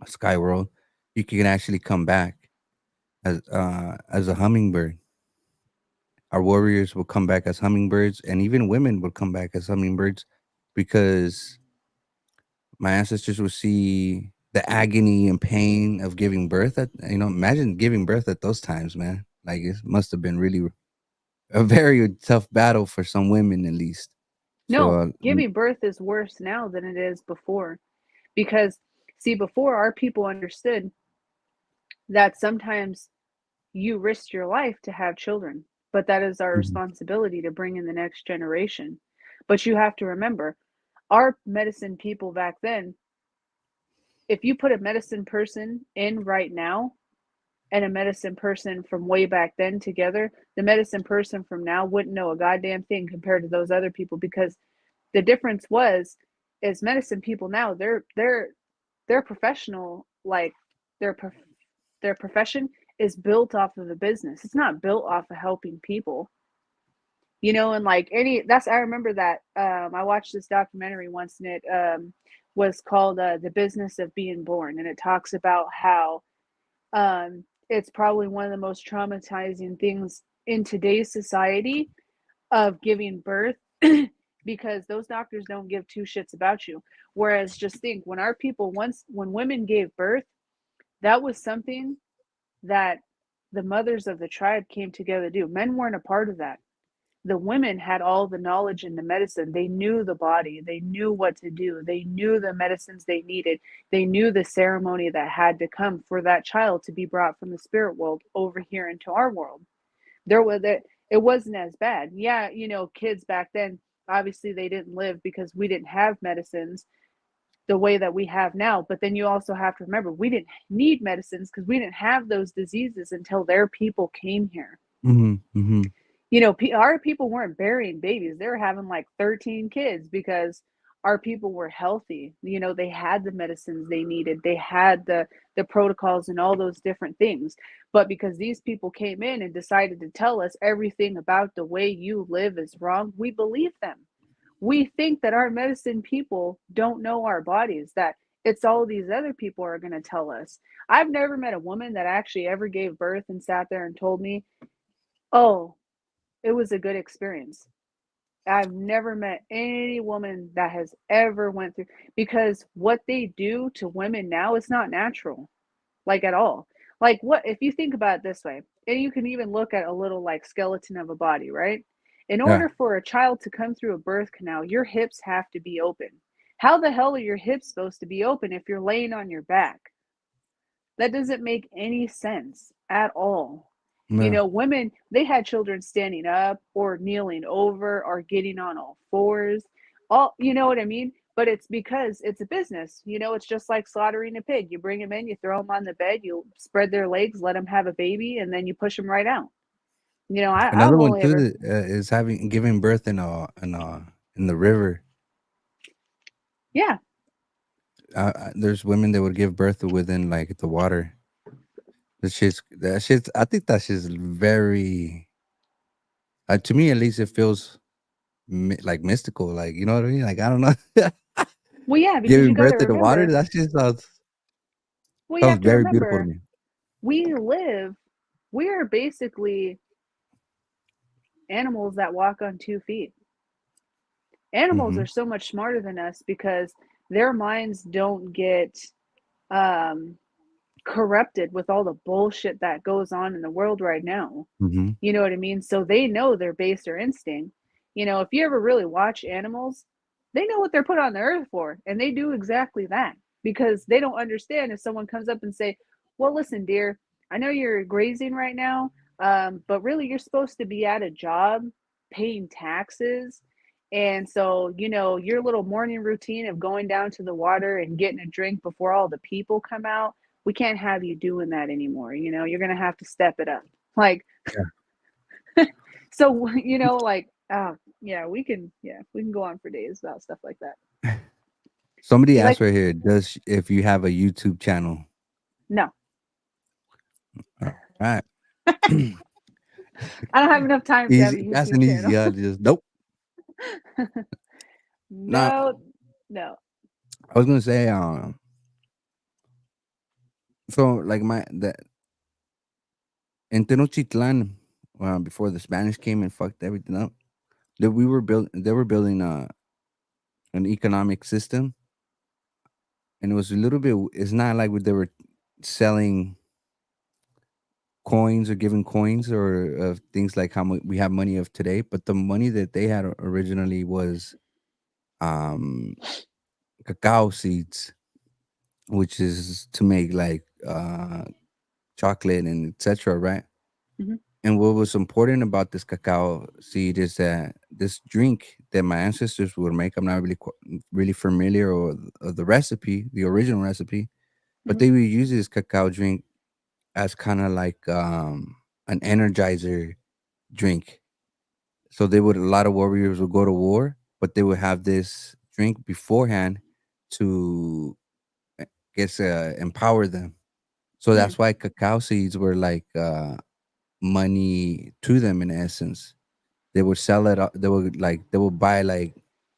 sky world, you can actually come back as a hummingbird. Our warriors will come back as hummingbirds, and even women would come back as hummingbirds because my ancestors would see the agony and pain of giving birth. Imagine giving birth at those times, man. Like it must have been really a very tough battle for some women, at least. So, no, giving birth is worse now than it is before. Because, see, before our people understood that sometimes you risked your life to have children, but that is our mhm, responsibility to bring in the next generation. But you have to remember, our medicine people back then, if you put a medicine person in right now and a medicine person from way back then together, the medicine person from now wouldn't know a goddamn thing compared to those other people, because the difference was is medicine people now, they're professional, like their their profession is built off of a business. It's not built off of helping people. And like any that's I remember that I watched this documentary once, and it was called The Business of Being Born, and it talks about how it's probably one of the most traumatizing things in today's society of giving birth because those doctors don't give two shits about you. Whereas just think, when our people once when women gave birth, that was something that the mothers of the tribe came together to do. Men weren't a part of that. The women had all the knowledge in the medicine. They knew the body. They knew what to do. They knew the medicines they needed. They knew the ceremony that had to come for that child to be brought from the spirit world over here into our world. It wasn't as bad. Yeah, kids back then, obviously they didn't live because we didn't have medicines the way that we have now. But then you also have to remember, we didn't need medicines because we didn't have those diseases until their people came here. mhm, mhm, Our people weren't burying babies. They were having like 13 kids because our people were healthy. They had the medicines they needed. They had the protocols and all those different things. But because these people came in and decided to tell us everything about the way you live is wrong, we believe them. We think that our medicine people don't know our bodies, that it's all these other people are going to tell us. I've never met a woman that actually ever gave birth and sat there and told me, oh, it was a good experience. I've never met any woman that has ever went through, because what they do to women now is not natural, like at all. Like, what if you think about it this way, and you can even look at a little like skeleton of a body, right? In Yeah. order for a child to come through a birth canal, your hips have to be open. How the hell are your hips supposed to be open if you're laying on your back? That doesn't make any sense at all. You Yeah. know, women, they had children standing up or kneeling over or getting on all fours. All, you know what I mean? But it's because it's a business. You know, it's just like slaughtering a pig. You bring them in, you throw them on the bed, you spread their legs, let them have a baby, and then you push them right out. You know, Another I've one only too ever, that is having giving birth in the river. yeah. There's women that would give birth within like the water. That shit's. I think that shit's very. To me, at least, it feels like mystical. Like, you know what I mean? Like, I don't know. Well, yeah, because you Giving got to birth in the water. remember, That shit well, you sounds have to very beautiful to remember, me. we live, we are basically animals that walk on 2 feet. Animals Hmm. are so much smarter than us because their minds don't get um, corrupted with all the bullshit that goes on in the world right now. Hmm. You know what I mean? So they know their baser instinct. You know, if you ever really watch animals, they know what they're put on the earth for, and they do exactly that because they don't understand if someone comes up and say, "Well, listen, dear, I know you're grazing right now, but really you're supposed to be at a job, paying taxes." And so, you know, your little morning routine of going down to the water and getting a drink before all the people come out, we can't have you doing that anymore. You know, you're going to have to step it up. Like, so, you know, like, yeah, we can go on for days about stuff like that. Somebody You asked like, right here, does if you have a YouTube channel? no, All right. I don't have enough time to have a Easy. That's YouTube an channel. easy. Just nope. Now, No, no. I was gonna say, so like in Tenochtitlan, before the Spanish came and fucked everything up, that they were building an economic system, and it was a little bit. It's not like they were selling coins or giving coins or things like how we have money of today, but the money that they had originally was um cacao seeds, which is to make like chocolate and etc. Right? Hmm. And what was important about this cacao seed is that this drink that my ancestors would make, I'm not really really familiar or the recipe, the original recipe, but Hmm. they would use this cacao drink as kind of like an energizer drink. So they would a lot of warriors would go to war, but they would have this drink beforehand to guess empower them. So Mm. that's why cacao seeds were like money to them in essence. They would sell it. They would buy like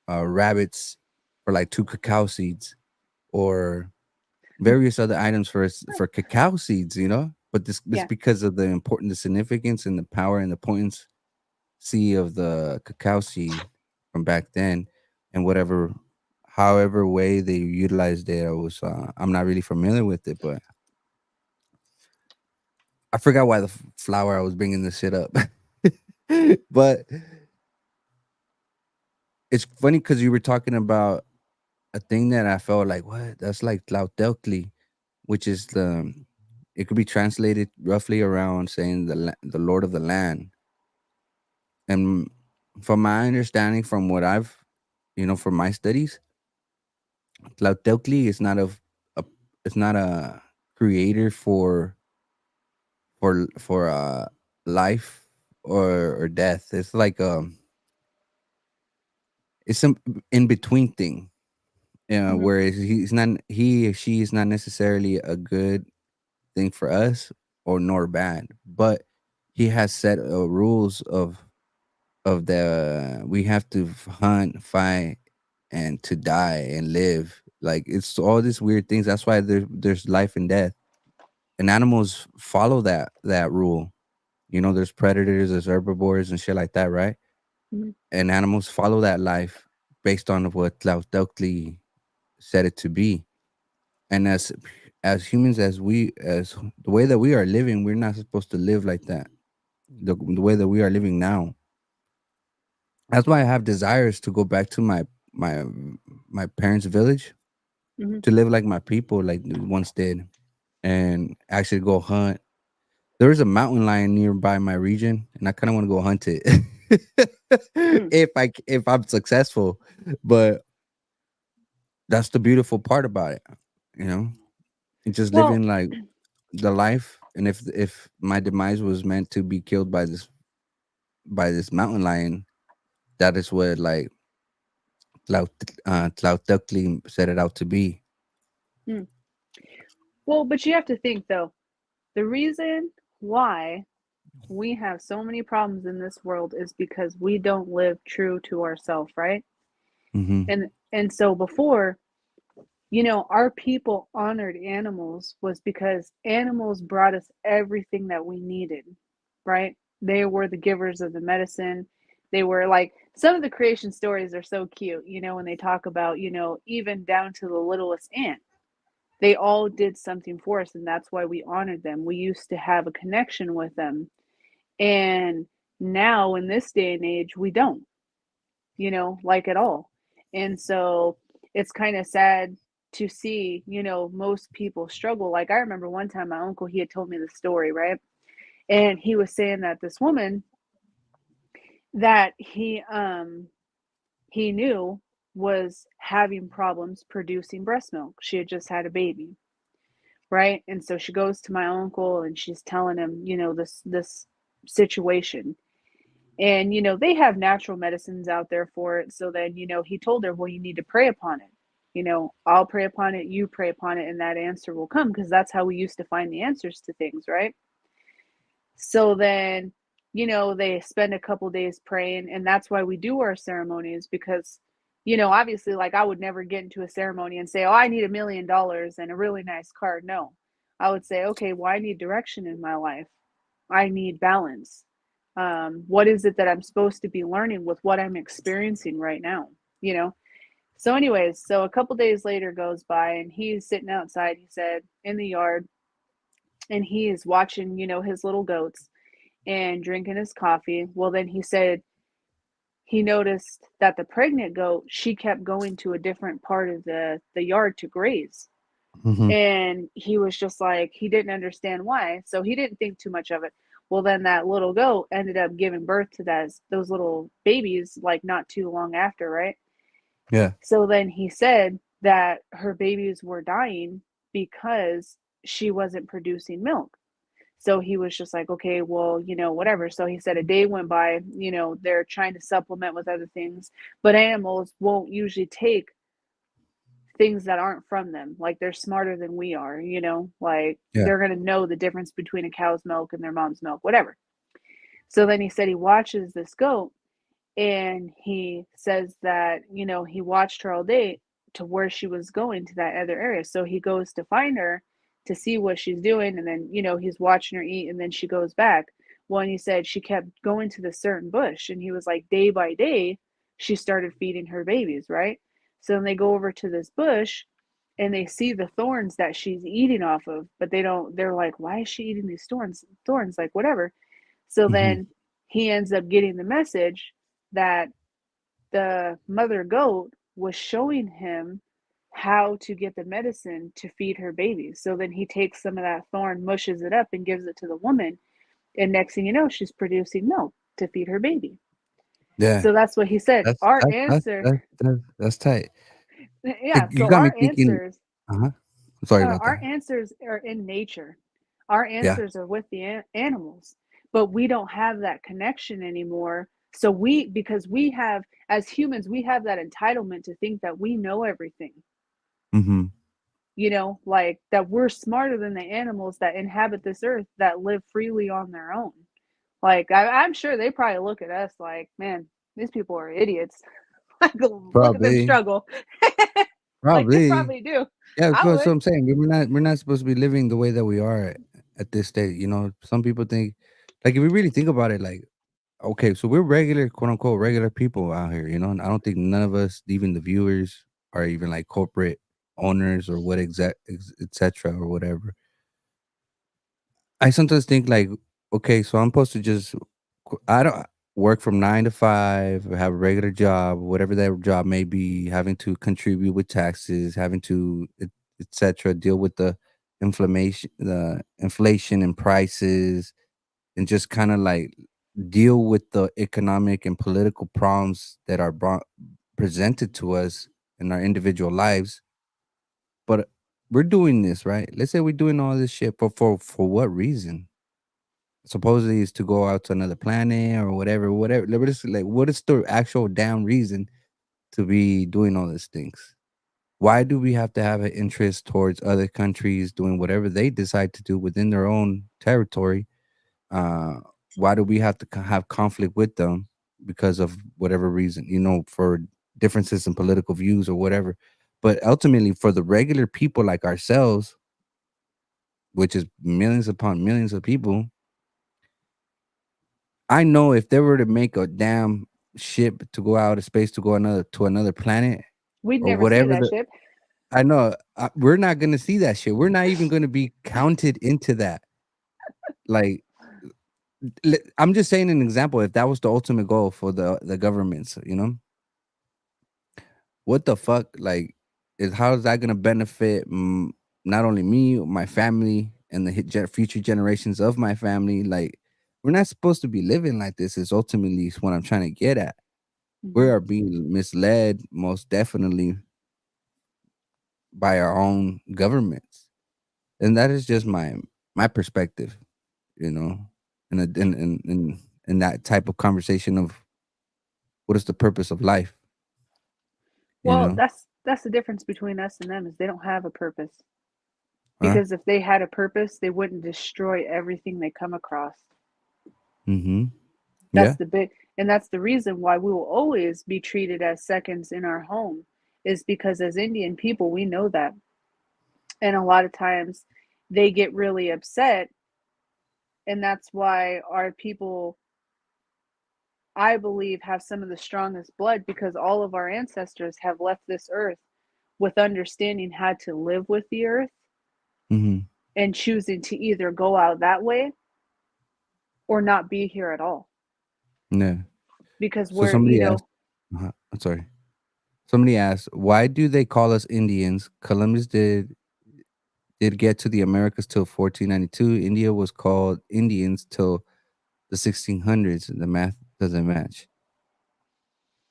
rabbits for like two cacao seeds or various other items for cacao seeds. You know, but this Yeah. because of the important, the significance and the power and the potency of the cacao seed from back then, and however way they utilized it. I'm not really familiar with it, but I forgot why the flower I was bringing this shit up. But it's funny because you were talking about a thing that I felt like, what? That's like Tlauteltli, which is it could be translated roughly around saying the Lord of the Land. And from my understanding, from what from my studies, Tlauteltli is a it's not a creator for life or death. It's like it's some in between thing. Hmm. Whereas he or she is not necessarily a good thing for us or nor bad, but he has set rules of of the we have to hunt, fight, and to die and live. Like it's all these weird things. That's why there's life and death, and animals follow that rule. There's predators, there's herbivores and shit like that, right? Mhm. And animals follow that life based on what Tlautocli said it to be. And as humans, as the way that we are living, we're not supposed to live like that. The way that we are living now. That's why I have desires to go back to my my parents' village Mhm. to live like my people, like they once did, and actually go hunt. There is a mountain lion nearby my region, and I kind of want to go hunt it Hmm. if I'm successful. But that's the beautiful part about it, you know. It's just Well, living like the life, and if my demise was meant to be killed by this mountain lion, that is what like Tlautocli set it out to be. hmm. Well, but you have to think though, the reason why we have so many problems in this world is because we don't live true to ourselves, right? Hmm. And so before, our people honored animals was because animals brought us everything that we needed, right? They were the givers of the medicine. They were like some of the creation stories are so cute, when they talk about, even down to the littlest ant. They all did something for us, and that's why we honored them. We used to have a connection with them. And now in this day and age, we don't, like at all. And so it's kind of sad to see, most people struggle. Like I remember one time my uncle, he had told me the story, right? And he was saying that this woman that he knew was having problems producing breast milk. She had just had a baby, right? And so she goes to my uncle and she's telling him, this situation. And they have natural medicines out there for it. So then, he told her, well, you need to pray upon it. I'll pray upon it, you pray upon it, and that answer will come, because that's how we used to find the answers to things, right? So then, they spend a couple days praying, and that's why we do our ceremonies, because obviously, like, I would never get into a ceremony and say, oh, I need $1 million and a really nice car. No, I would say, okay, well, I need direction in my life. I need balance. What is it that I'm supposed to be learning with what I'm experiencing right now? You know? So, anyways, so a couple days later goes by and he's sitting outside, he said, in the yard, and he is watching, his little goats and drinking his coffee. Well, then he said he noticed that the pregnant goat, she kept going to a different part of the yard to graze. Hmm. And he was just like, he didn't understand why. So he didn't think too much of it. Well, then that little goat ended up giving birth to those little babies, like not too long after, right? Yeah. So then he said that her babies were dying because she wasn't producing milk. So he was just like, okay, well, whatever. So he said a day went by, they're trying to supplement with other things, but animals won't usually take things that aren't from them. Like they're smarter than we are, like Yeah. they're going to know the difference between a cow's milk and their mom's milk, whatever. So then he said he watches this goat and he says that, he watched her all day to where she was going to that other area. So he goes to find her to see what she's doing. And then, he's watching her eat and then she goes back. Well, and he said she kept going to this certain bush. And he was like, day by day, she started feeding her babies, right? So then they go over to this bush and they see the thorns that she's eating off of, but they're like, why is she eating these thorns, like whatever. So Hmm. then he ends up getting the message that the mother goat was showing him how to get the medicine to feed her babies. So then he takes some of that thorn, mushes it up, and gives it to the woman. And next thing you know, she's producing milk to feed her baby. Yeah. So that's what he said. That's Our that's that's answer, that's that's tight. yeah. You So got me thinking. Uh-huh. Sorry about our that. answers are in nature. Our Yeah. answers are with the animals, but we don't have that connection anymore. So because we have, as humans, we have that entitlement to think that we know everything. Hmm. Like that we're smarter than the animals that inhabit this earth that live freely on their own. Like I'm sure they probably look at us like, man, these people are idiots. Like, look at them Probably, struggle. Like they probably. probably do. Yeah, I that's what would. I'm saying. We're not supposed to be living the way that we are at this state. Some people think, like, if we really think about it, like, okay, so we're regular, quote unquote, regular people out here. And I don't think none of us, even the viewers, are even like corporate owners or what etc. or whatever. I sometimes think like, okay, so I'm supposed to just, I don't work from 9 to 5, have a regular job, whatever that job may be, having to contribute with taxes, having to, etc., deal with the inflation and prices, and just kind of like deal with the economic and political problems that are presented to us in our individual lives. But we're doing this, right? Let's say we're doing all this shit, but for what reason? Supposedly is to go out to another planet or whatever. Like, what is the actual damn reason to be doing all these things? Why do we have to have an interest towards other countries doing whatever they decide to do within their own territory? Uh, why do we have to have conflict with them because of whatever reason? For differences in political views or whatever. But ultimately, for the regular people like ourselves, which is millions upon millions of people, I know if they were to make a damn ship to go out of space to go another planet We'd or never see whatever that ship. I know we're not gonna see that shit. We're not even gonna be counted into that. Like, I'm just saying an example. If that was the ultimate goal for the governments, what the fuck? Like, is how is that gonna benefit not only me, my family, and the future generations of my family? Like, we're not supposed to be living like this. Is ultimately what I'm trying to get at. We Hmm. are being misled most definitely by our own governments, and that is just my perspective, you know, in that type of conversation of what is the purpose of life, you Well, know, that's the difference between us and them is they don't have a purpose. huh? Because if they had a purpose, they wouldn't destroy everything they come across. Mm-hmm. That's Yeah. the big, and that's the reason why we will always be treated as seconds in our home, is because as Indian people, we know that. And a lot of times they get really upset. And that's why our people, I believe, have some of the strongest blood because all of our ancestors have left this earth with understanding how to live with the earth Mm-hmm. and choosing to either go out that way or not be here at all. Yeah. Because So we're, somebody asked, I'm sorry. Somebody asked, why do they call us Indians? Columbus did get to the Americas till 1492. India was called Indians till the 1600s. The math doesn't match.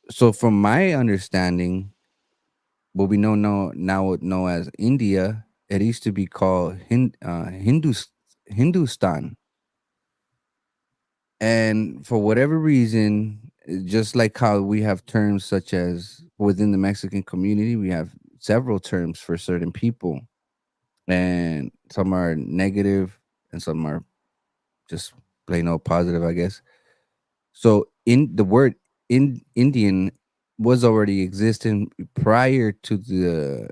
So from my understanding, what we now know as India, it used to be called Hindustan. And for whatever reason, just like how we have terms such as within the Mexican community, we have several terms for certain people, and some are negative and some are just plain old positive, I guess. So in the word in Indian was already existing prior to the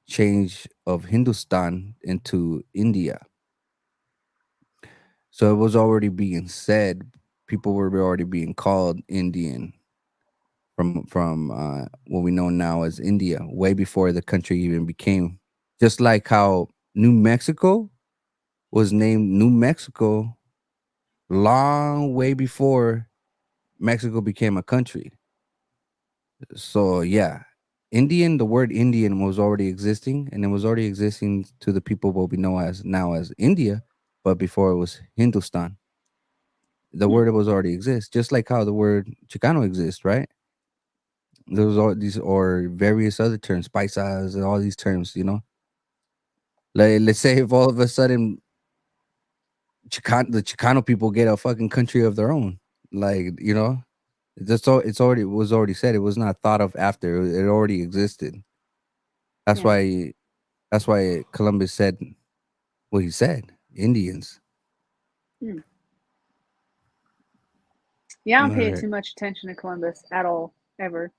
change of Hindustan into India. So it was already being said. People were already being called Indian from what we know now as India, way before the country even became. Just like how New Mexico was named New Mexico long way before Mexico became a country. So yeah, the word Indian was already existing, and it was already existing to the people what we know as now as India, but before it was Hindustan. The hmm, word was already exists, just like how the word Chicano exists, right? There was all these or various other terms, paisas, and all these terms. Like let's say if all of a sudden the Chicano people get a fucking country of their own, like that's all. It was already said. It was not thought of after. It already existed. That's yeah. why. That's why Columbus said what he said. Indians. Hmm. Yeah, I All don't pay right. too much attention to Columbus at all, ever.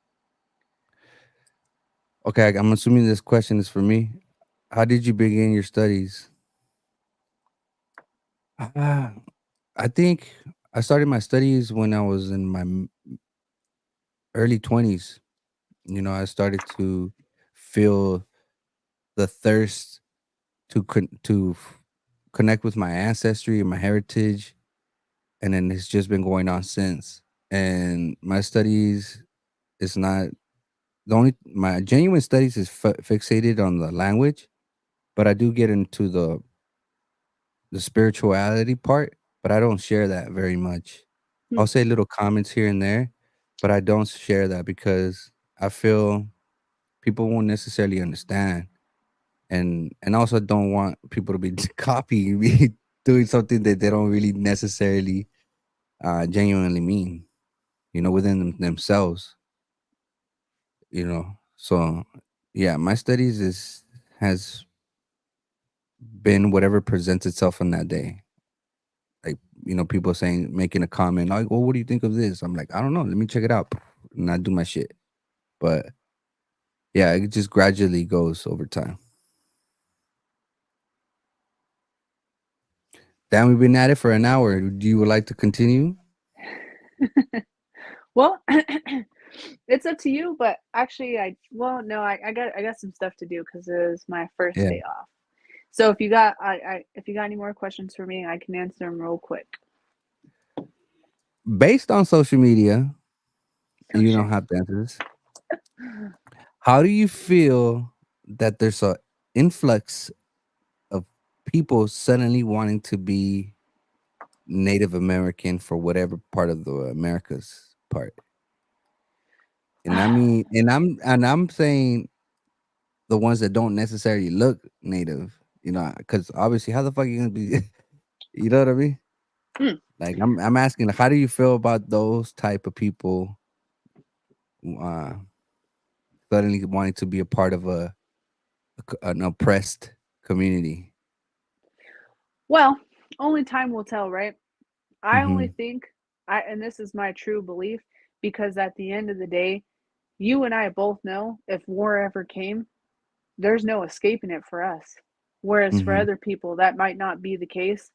Okay, I'm assuming this question is for me. How did you begin your studies? Ah, I think I started my studies when I was in my early 20s. I started to feel the thirst to connect with my ancestry and my heritage, and then it's just been going on since. And my studies is not the only my genuine studies is fixated on the language, but I do get into the spirituality part, but I don't share that very much. Hmm. I'll say little comments here and there, but I don't share that because I feel people won't necessarily understand, and also don't want people to be copying me doing something that they don't really necessarily genuinely mean, within themselves, So yeah, my studies is has been whatever presents itself on that day. Like, people saying, making a comment like, "Well, what do you think of this?" I'm like, "I don't know. Let me check it out," and I do my shit. But yeah, it just gradually goes over time. Damn, we've been at it for an hour. Do you would like to continue? Well, it's up to you, but actually, no, I got some stuff to do because it was my first Yeah. day off. So if you got any more questions for me, I can answer them real quick. Based on social media, Oh you don't shit. have to answer this. How do you feel that there's a influx of people suddenly wanting to be Native American for whatever part of the Americas part? And I mean, and I'm saying the ones that don't necessarily look native, because obviously, how the fuck you gonna be? You know what I mean? Hmm. Like, I'm asking, like, how do you feel about those type of people uh, suddenly wanting to be a part of an oppressed community? Well, only time will tell, right? I only Hmm. think and this is my true belief, because at the end of the day, you and I both know if war ever came, there's no escaping it for us. Whereas for Hmm. other people, that might not be the case.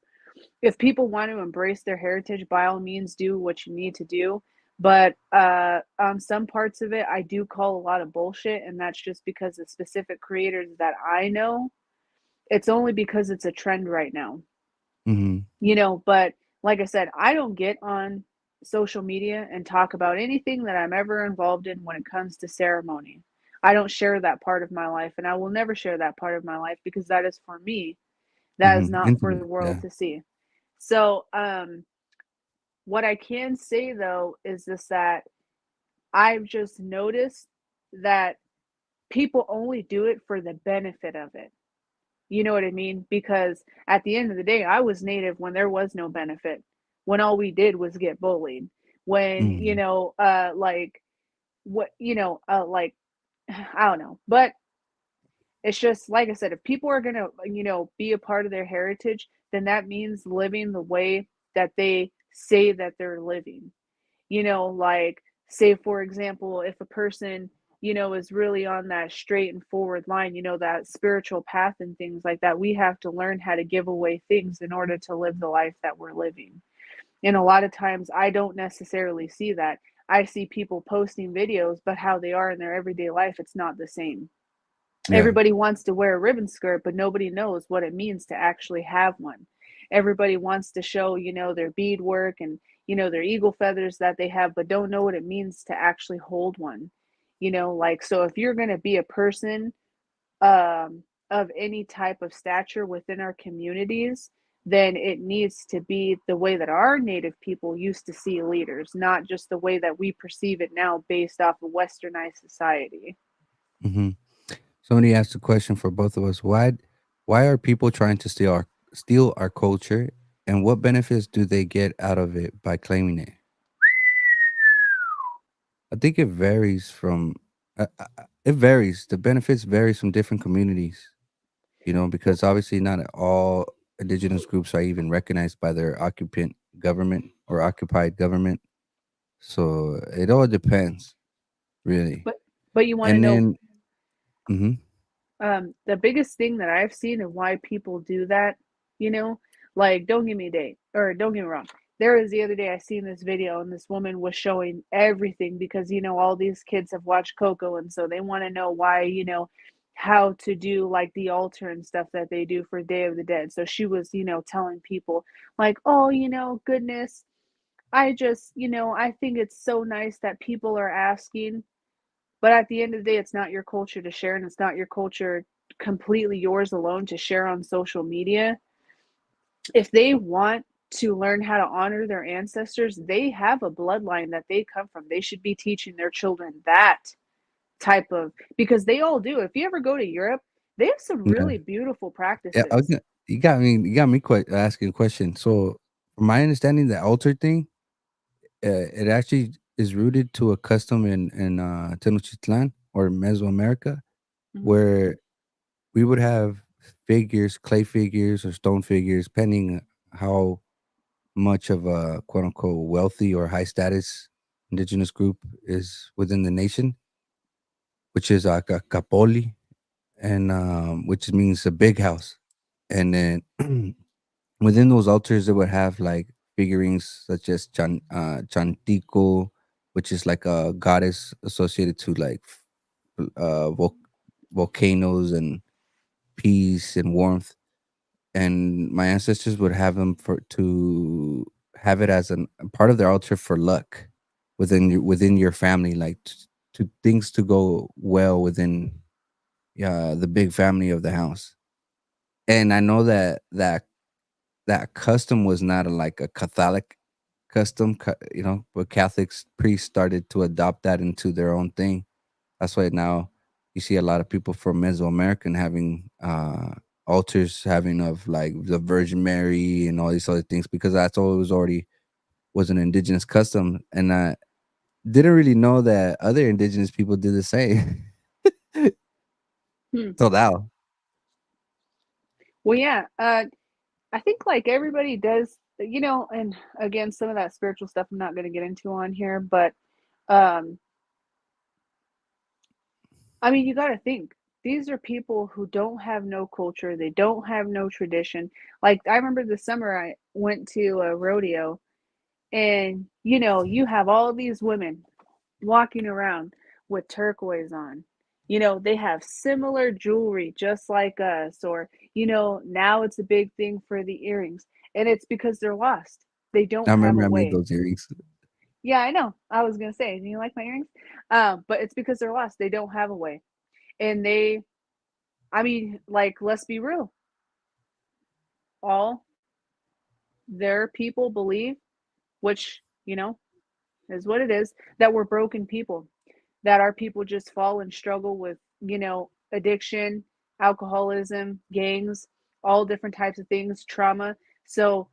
If people want to embrace their heritage, by all means, do what you need to do. But on some parts of it, I do call a lot of bullshit, and that's just because the specific creators that I know, it's only because it's a trend right now. Hmm. But like I said, I don't get on social media and talk about anything that I'm ever involved in when it comes to ceremony. I don't share that part of my life, and I will never share that part of my life because that is for me. That is not for the Intimate, world yeah. to see. So, what I can say though is this, that I've just noticed that people only do it for the benefit of it. You know what I mean? Because at the end of the day, I was native when there was no benefit, when all we did was get bullied. When, Hmm. like, like, I don't know. But it's just, like I said, if people are going to, be a part of their heritage, then that means living the way that they say that they're living. Like, say, for example, if a person, is really on that straight and forward line, that spiritual path and things like that, we have to learn how to give away things in order to live the life that we're living. And a lot of times I don't necessarily see that. I see people posting videos, but how they are in their everyday life, it's not the same. Yeah. Everybody wants to wear a ribbon skirt, but nobody knows what it means to actually have one. Everybody wants to show, their beadwork and, their eagle feathers that they have, but don't know what it means to actually hold one. Like, so if you're going to be a person of any type of stature within our communities, then it needs to be the way that our native people used to see leaders, not just the way that we perceive it now based off of westernized society. Hmm. Somebody asked a question for both of us. Why are people trying to steal our culture, and what benefits do they get out of it by claiming it? I think it varies from it varies. The benefits varies from different communities, because obviously not all indigenous groups are even recognized by their occupant government or occupied government. So it all depends, really. But you want to And know, then, hmm the biggest thing that I've seen and why people do that, you know, like don't give me a date or don't get me wrong. There was the other day I seen this video and this woman was showing everything because all these kids have watched Coco and so they want to know why, how to do like the altar and stuff that they do for Day of the Dead. So she was, telling people like, "Oh, goodness, I just, I think it's so nice that people are asking, but at the end of the day, it's not your culture to share, and it's not your culture completely yours alone to share on social media. If they want to learn how to honor their ancestors, they have a bloodline that they come from. They should be teaching their children that type of, because they all do. If you ever go to Europe, they have some yeah, really beautiful yeah. practices. You got me quite asking a question. So, from my understanding, the altar thing, it actually is rooted to a custom in Tenochtitlan or Mesoamerica, Mhm. where we would have figures, clay figures or stone figures, depending how much of a quote unquote wealthy or high status indigenous group is within the nation, which is a capoli, and which means a big house. And then within those altars, they would have like figurines such as Chantico, which is like a goddess associated to like volcanoes and peace and warmth. And my ancestors would have them for to have it as a part of their altar for luck within your family, like to things to go well within the big family of the house. And I know that custom was not like a Catholic custom, but Catholics priests started to adopt that into their own thing. That's why now you see a lot of people from Mesoamerican having altars having of like the Virgin Mary and all these other things because that's all it was already was an indigenous custom, and I didn't really know that other indigenous people did the same. Hmm. So now, Well, yeah, I think like everybody does, and again, some of that spiritual stuff I'm not going to get into on here, but um, I mean, you got to think these are people who don't have no culture, they don't have no tradition. Like I remember the summer I went to a rodeo, and you have all these women walking around with turquoise on. They have similar jewelry just like us, or now it's a big thing for the earrings, and it's because they're lost. They I don't have a remember I made way. those earrings. Yeah, I know. I was gonna say, do you like my earrings? But it's because they're lost. They don't have a way, and I mean, like, let's be real. All their people believe, which is what it is, that we're broken people, that our people just fall and struggle with, addiction, alcoholism, gangs, all different types of things, trauma. So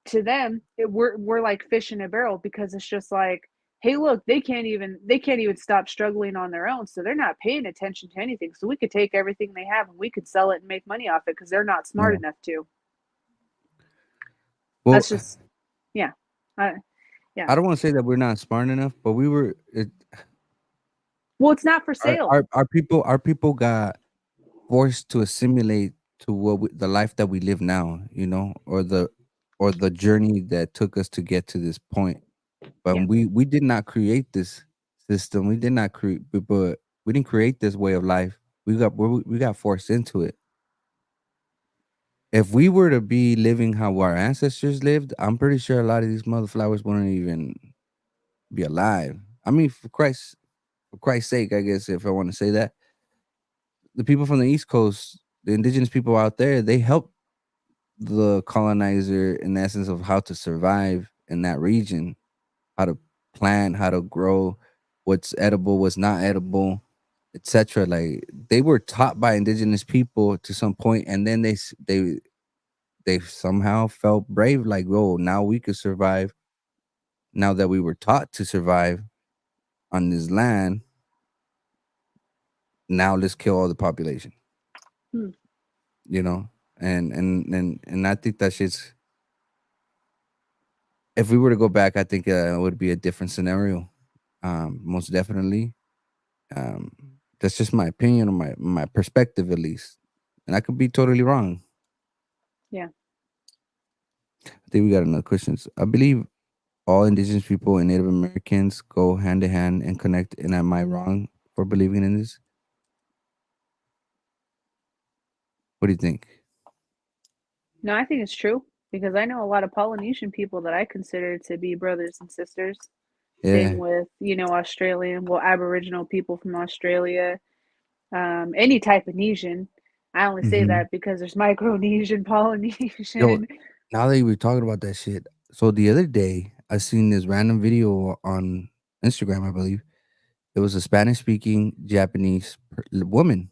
to them, we're like fish in a barrel because it's just like, hey, look, they can't even stop struggling on their own, so they're not paying attention to anything. So we could take everything they have and we could sell it and make money off it because they're not smart Yeah. enough to. Well, That's just, yeah, I, yeah. I don't want to say that we're not smart enough, but we were. Well, it's not for sale. Our people got forced to assimilate to the life that we live now, or the journey that took us to get to this point. But Yeah. we did not create this system. We did not create, but we didn't create this way of life. We got forced into it. If we were to be living how our ancestors lived, I'm pretty sure a lot of these mother flowers wouldn't even be alive. I mean, for Christ's sake, I guess if I want to say that, the people from the East Coast, the indigenous people out there, they helped the colonizer in essence of how to survive in that region, how to plant, how to grow, what's edible, what's not edible, etc. Like they were taught by indigenous people to some point, and then they somehow felt brave, like, oh, now we could survive. Now that we were taught to survive on this land, now let's kill all the population. Hmm. You know, and I think that shit's if we were to go back, I think it would be a different scenario. Most definitely. Um, that's just my opinion or my perspective, at least, and I could be totally wrong. Yeah. I think we got another question. I believe all indigenous people and Native Americans go hand in hand and connect. And am I wrong for believing in this? What do you think? No, I think it's true because I know a lot of Polynesian people that I consider to be brothers and sisters. Same Yeah. with, Australian, well, Aboriginal people from Australia, any type of Nesian. I only say Hmm. that because there's Micronesian, Yo, Polynesian. now that you were talking about that shit, so the other day I seen this random video on Instagram, I believe. It was a Spanish speaking Japanese woman,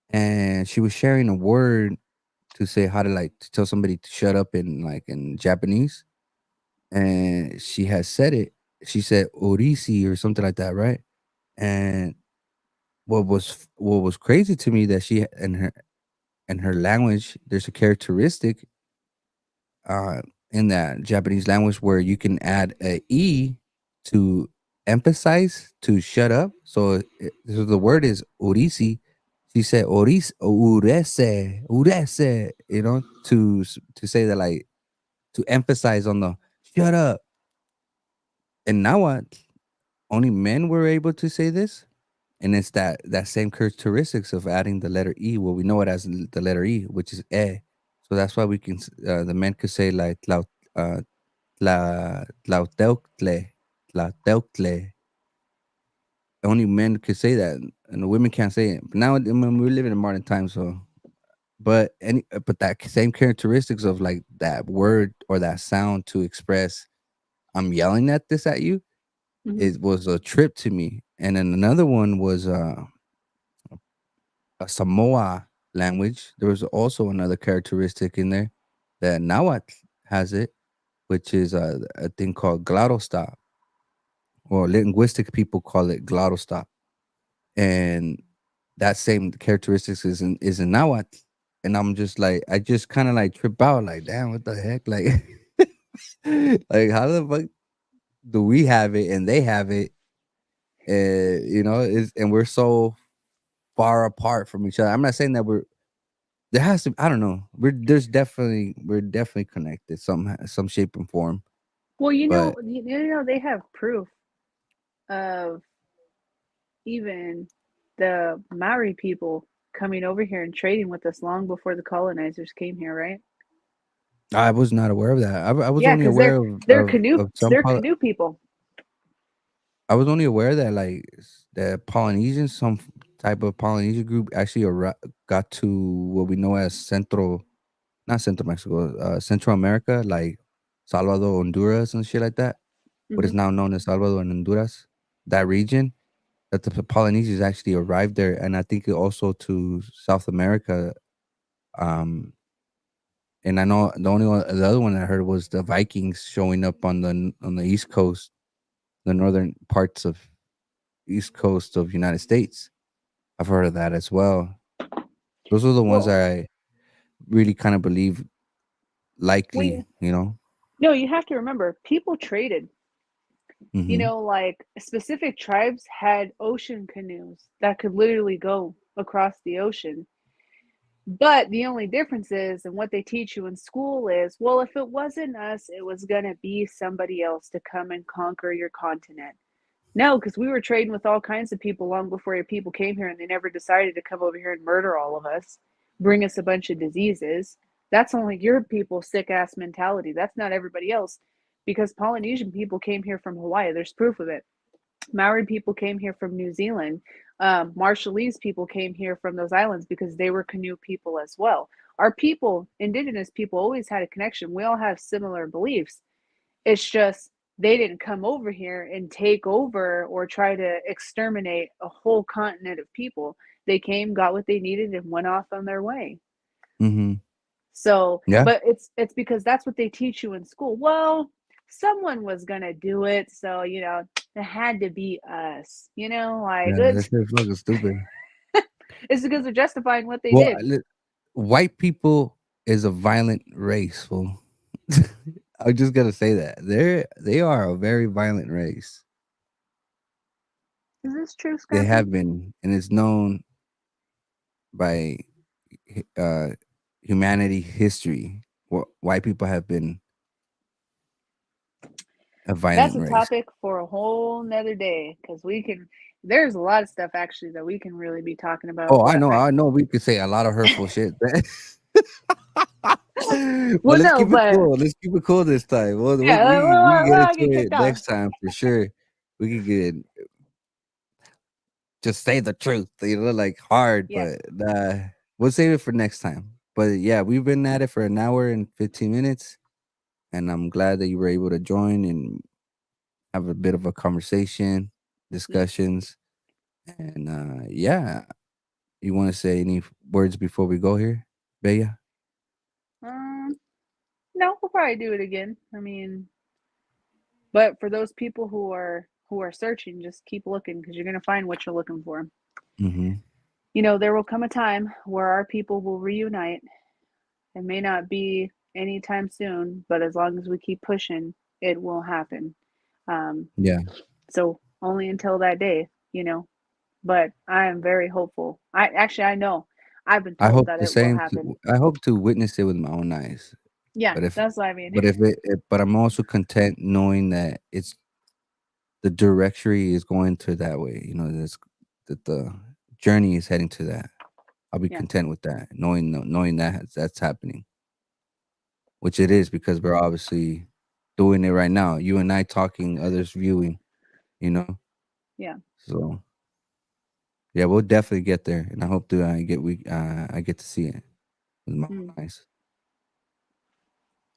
and she was sharing a word to say how to like to tell somebody to shut up in like in Japanese. And she has said it. She said orisi or something like that, right? And what was crazy to me that she in her language, there's a characteristic uh, in that Japanese language where you can add a e to emphasize to shut up. So the word is orisi. She said oris urese urese. To say that like to emphasize on the shut up. And now what? Only men were able to say this, and it's that same characteristics of adding the letter e. Well, we know it as the letter e, which is e. So that's why the men could say like uh, tlauteucle, tlauteucle. Only men could say that, and the women can't say it. But now, I mean, we live in modern times, so but that same characteristics of like that word or that sound to express, I'm yelling at this at you. Hmm. It was a trip to me, and then another one was a Samoa language. There was also another characteristic in there that Nahuatl has it, which is a thing called glottostop, or linguistic people call it glottostop. And that same characteristics is in Nahuatl. And I'm just like, I just kind of like trip out, like, damn, what the heck? Like, like, how the fuck do we have it and they have it? And we're so far apart from each other. I'm not saying that there has to. I don't know. We're definitely connected some shape and form. Well, But they have proof of even the Maori people coming over here and trading with us long before the colonizers came here, right? I was not aware of that. I was Yeah, only because aware of some. they're canoe people. I was only aware that like the Polynesians, type of Polynesian group, actually got to what we know as not Central Mexico, Central America, like Salvador, Honduras, and shit like that. What Hmm. is now known as Salvador and Honduras, that region. That the Polynesians actually arrived there, and I think also to South America. Um, and I know the other one I heard was the Vikings showing up on the East Coast, the northern parts of East Coast of United States. I've heard of that as well. Those are the ones Well, that I really kind of believe likely, we you know. no, you have to remember, people traded. Mhm. Like specific tribes had ocean canoes that could literally go across the ocean. But the only difference is, and what they teach you in school is, well, if it wasn't us, it was going to be somebody else to come and conquer your continent. No, because we were trading with all kinds of people long before your people came here, and they never decided to come over here and murder all of us, bring us a bunch of diseases. That's only your people's sick ass mentality. That's not everybody else. Because Polynesian people came here from Hawaii. There's proof of it. Maori people came here from New Zealand. Marshallese people came here from those islands because they were canoe people as well. Our people, indigenous people, always had a connection. We all have similar beliefs. It's just they didn't come over here and take over or try to exterminate a whole continent of people. They came, got what they needed, and went off on their way. Mhm. So, Yeah. but it's because that's what they teach you in school. Well, someone was gonna do it, so it had to be us. Like Yeah, that shit's fucking stupid. it's because they're justifying what they Well, did. white people is a violent race, fool. I just gotta say that they are a very violent race. Is this true, They Scorpion? have been, and it's known by uh, humanity history. White people have been a That's violent a race. topic for a whole nother day because we can. There's a lot of stuff actually that we can really be talking about, Oh, but I. I know. We could say a lot of hurtful shit, but Well, let's no, keep it but cool. Let's keep it cool this time. yeah, We can get we'll into get it kicked off. next time for sure. We can get just say the truth, like hard, Yeah. but we'll save it for next time. But yeah, we've been at it for an hour and 15 minutes, and I'm glad that you were able to join and have a bit of a conversation, Mm. discussions, and yeah, you want to say any words before we go here, Bella? Um, no, we'll probably do it again. I mean, but for those people who are searching, just keep looking because you're gonna find what you're looking for. Mm-hmm. There will come a time where our people will reunite. It may not be anytime soon, but as long as we keep pushing, it will happen. Um, Yeah, so only until that day, But I am very hopeful. I know. I've been I told hope that the it will same. happen. I hope to witness it with my own eyes. Yeah, But if that's what I mean. but if but I'm also content knowing that it's the directory is going to that way. That the journey is heading to that. I'll be Yeah, content with that, knowing that that's happening, which it is because we're obviously doing it right now. You and I talking, others viewing. You know, yeah. so yeah, we'll definitely get there, and I hope to I get to see it with my own Mm. eyes.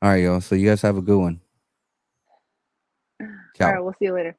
All right, y'all. So you guys have a good one. All right, Ciao. we'll see you later.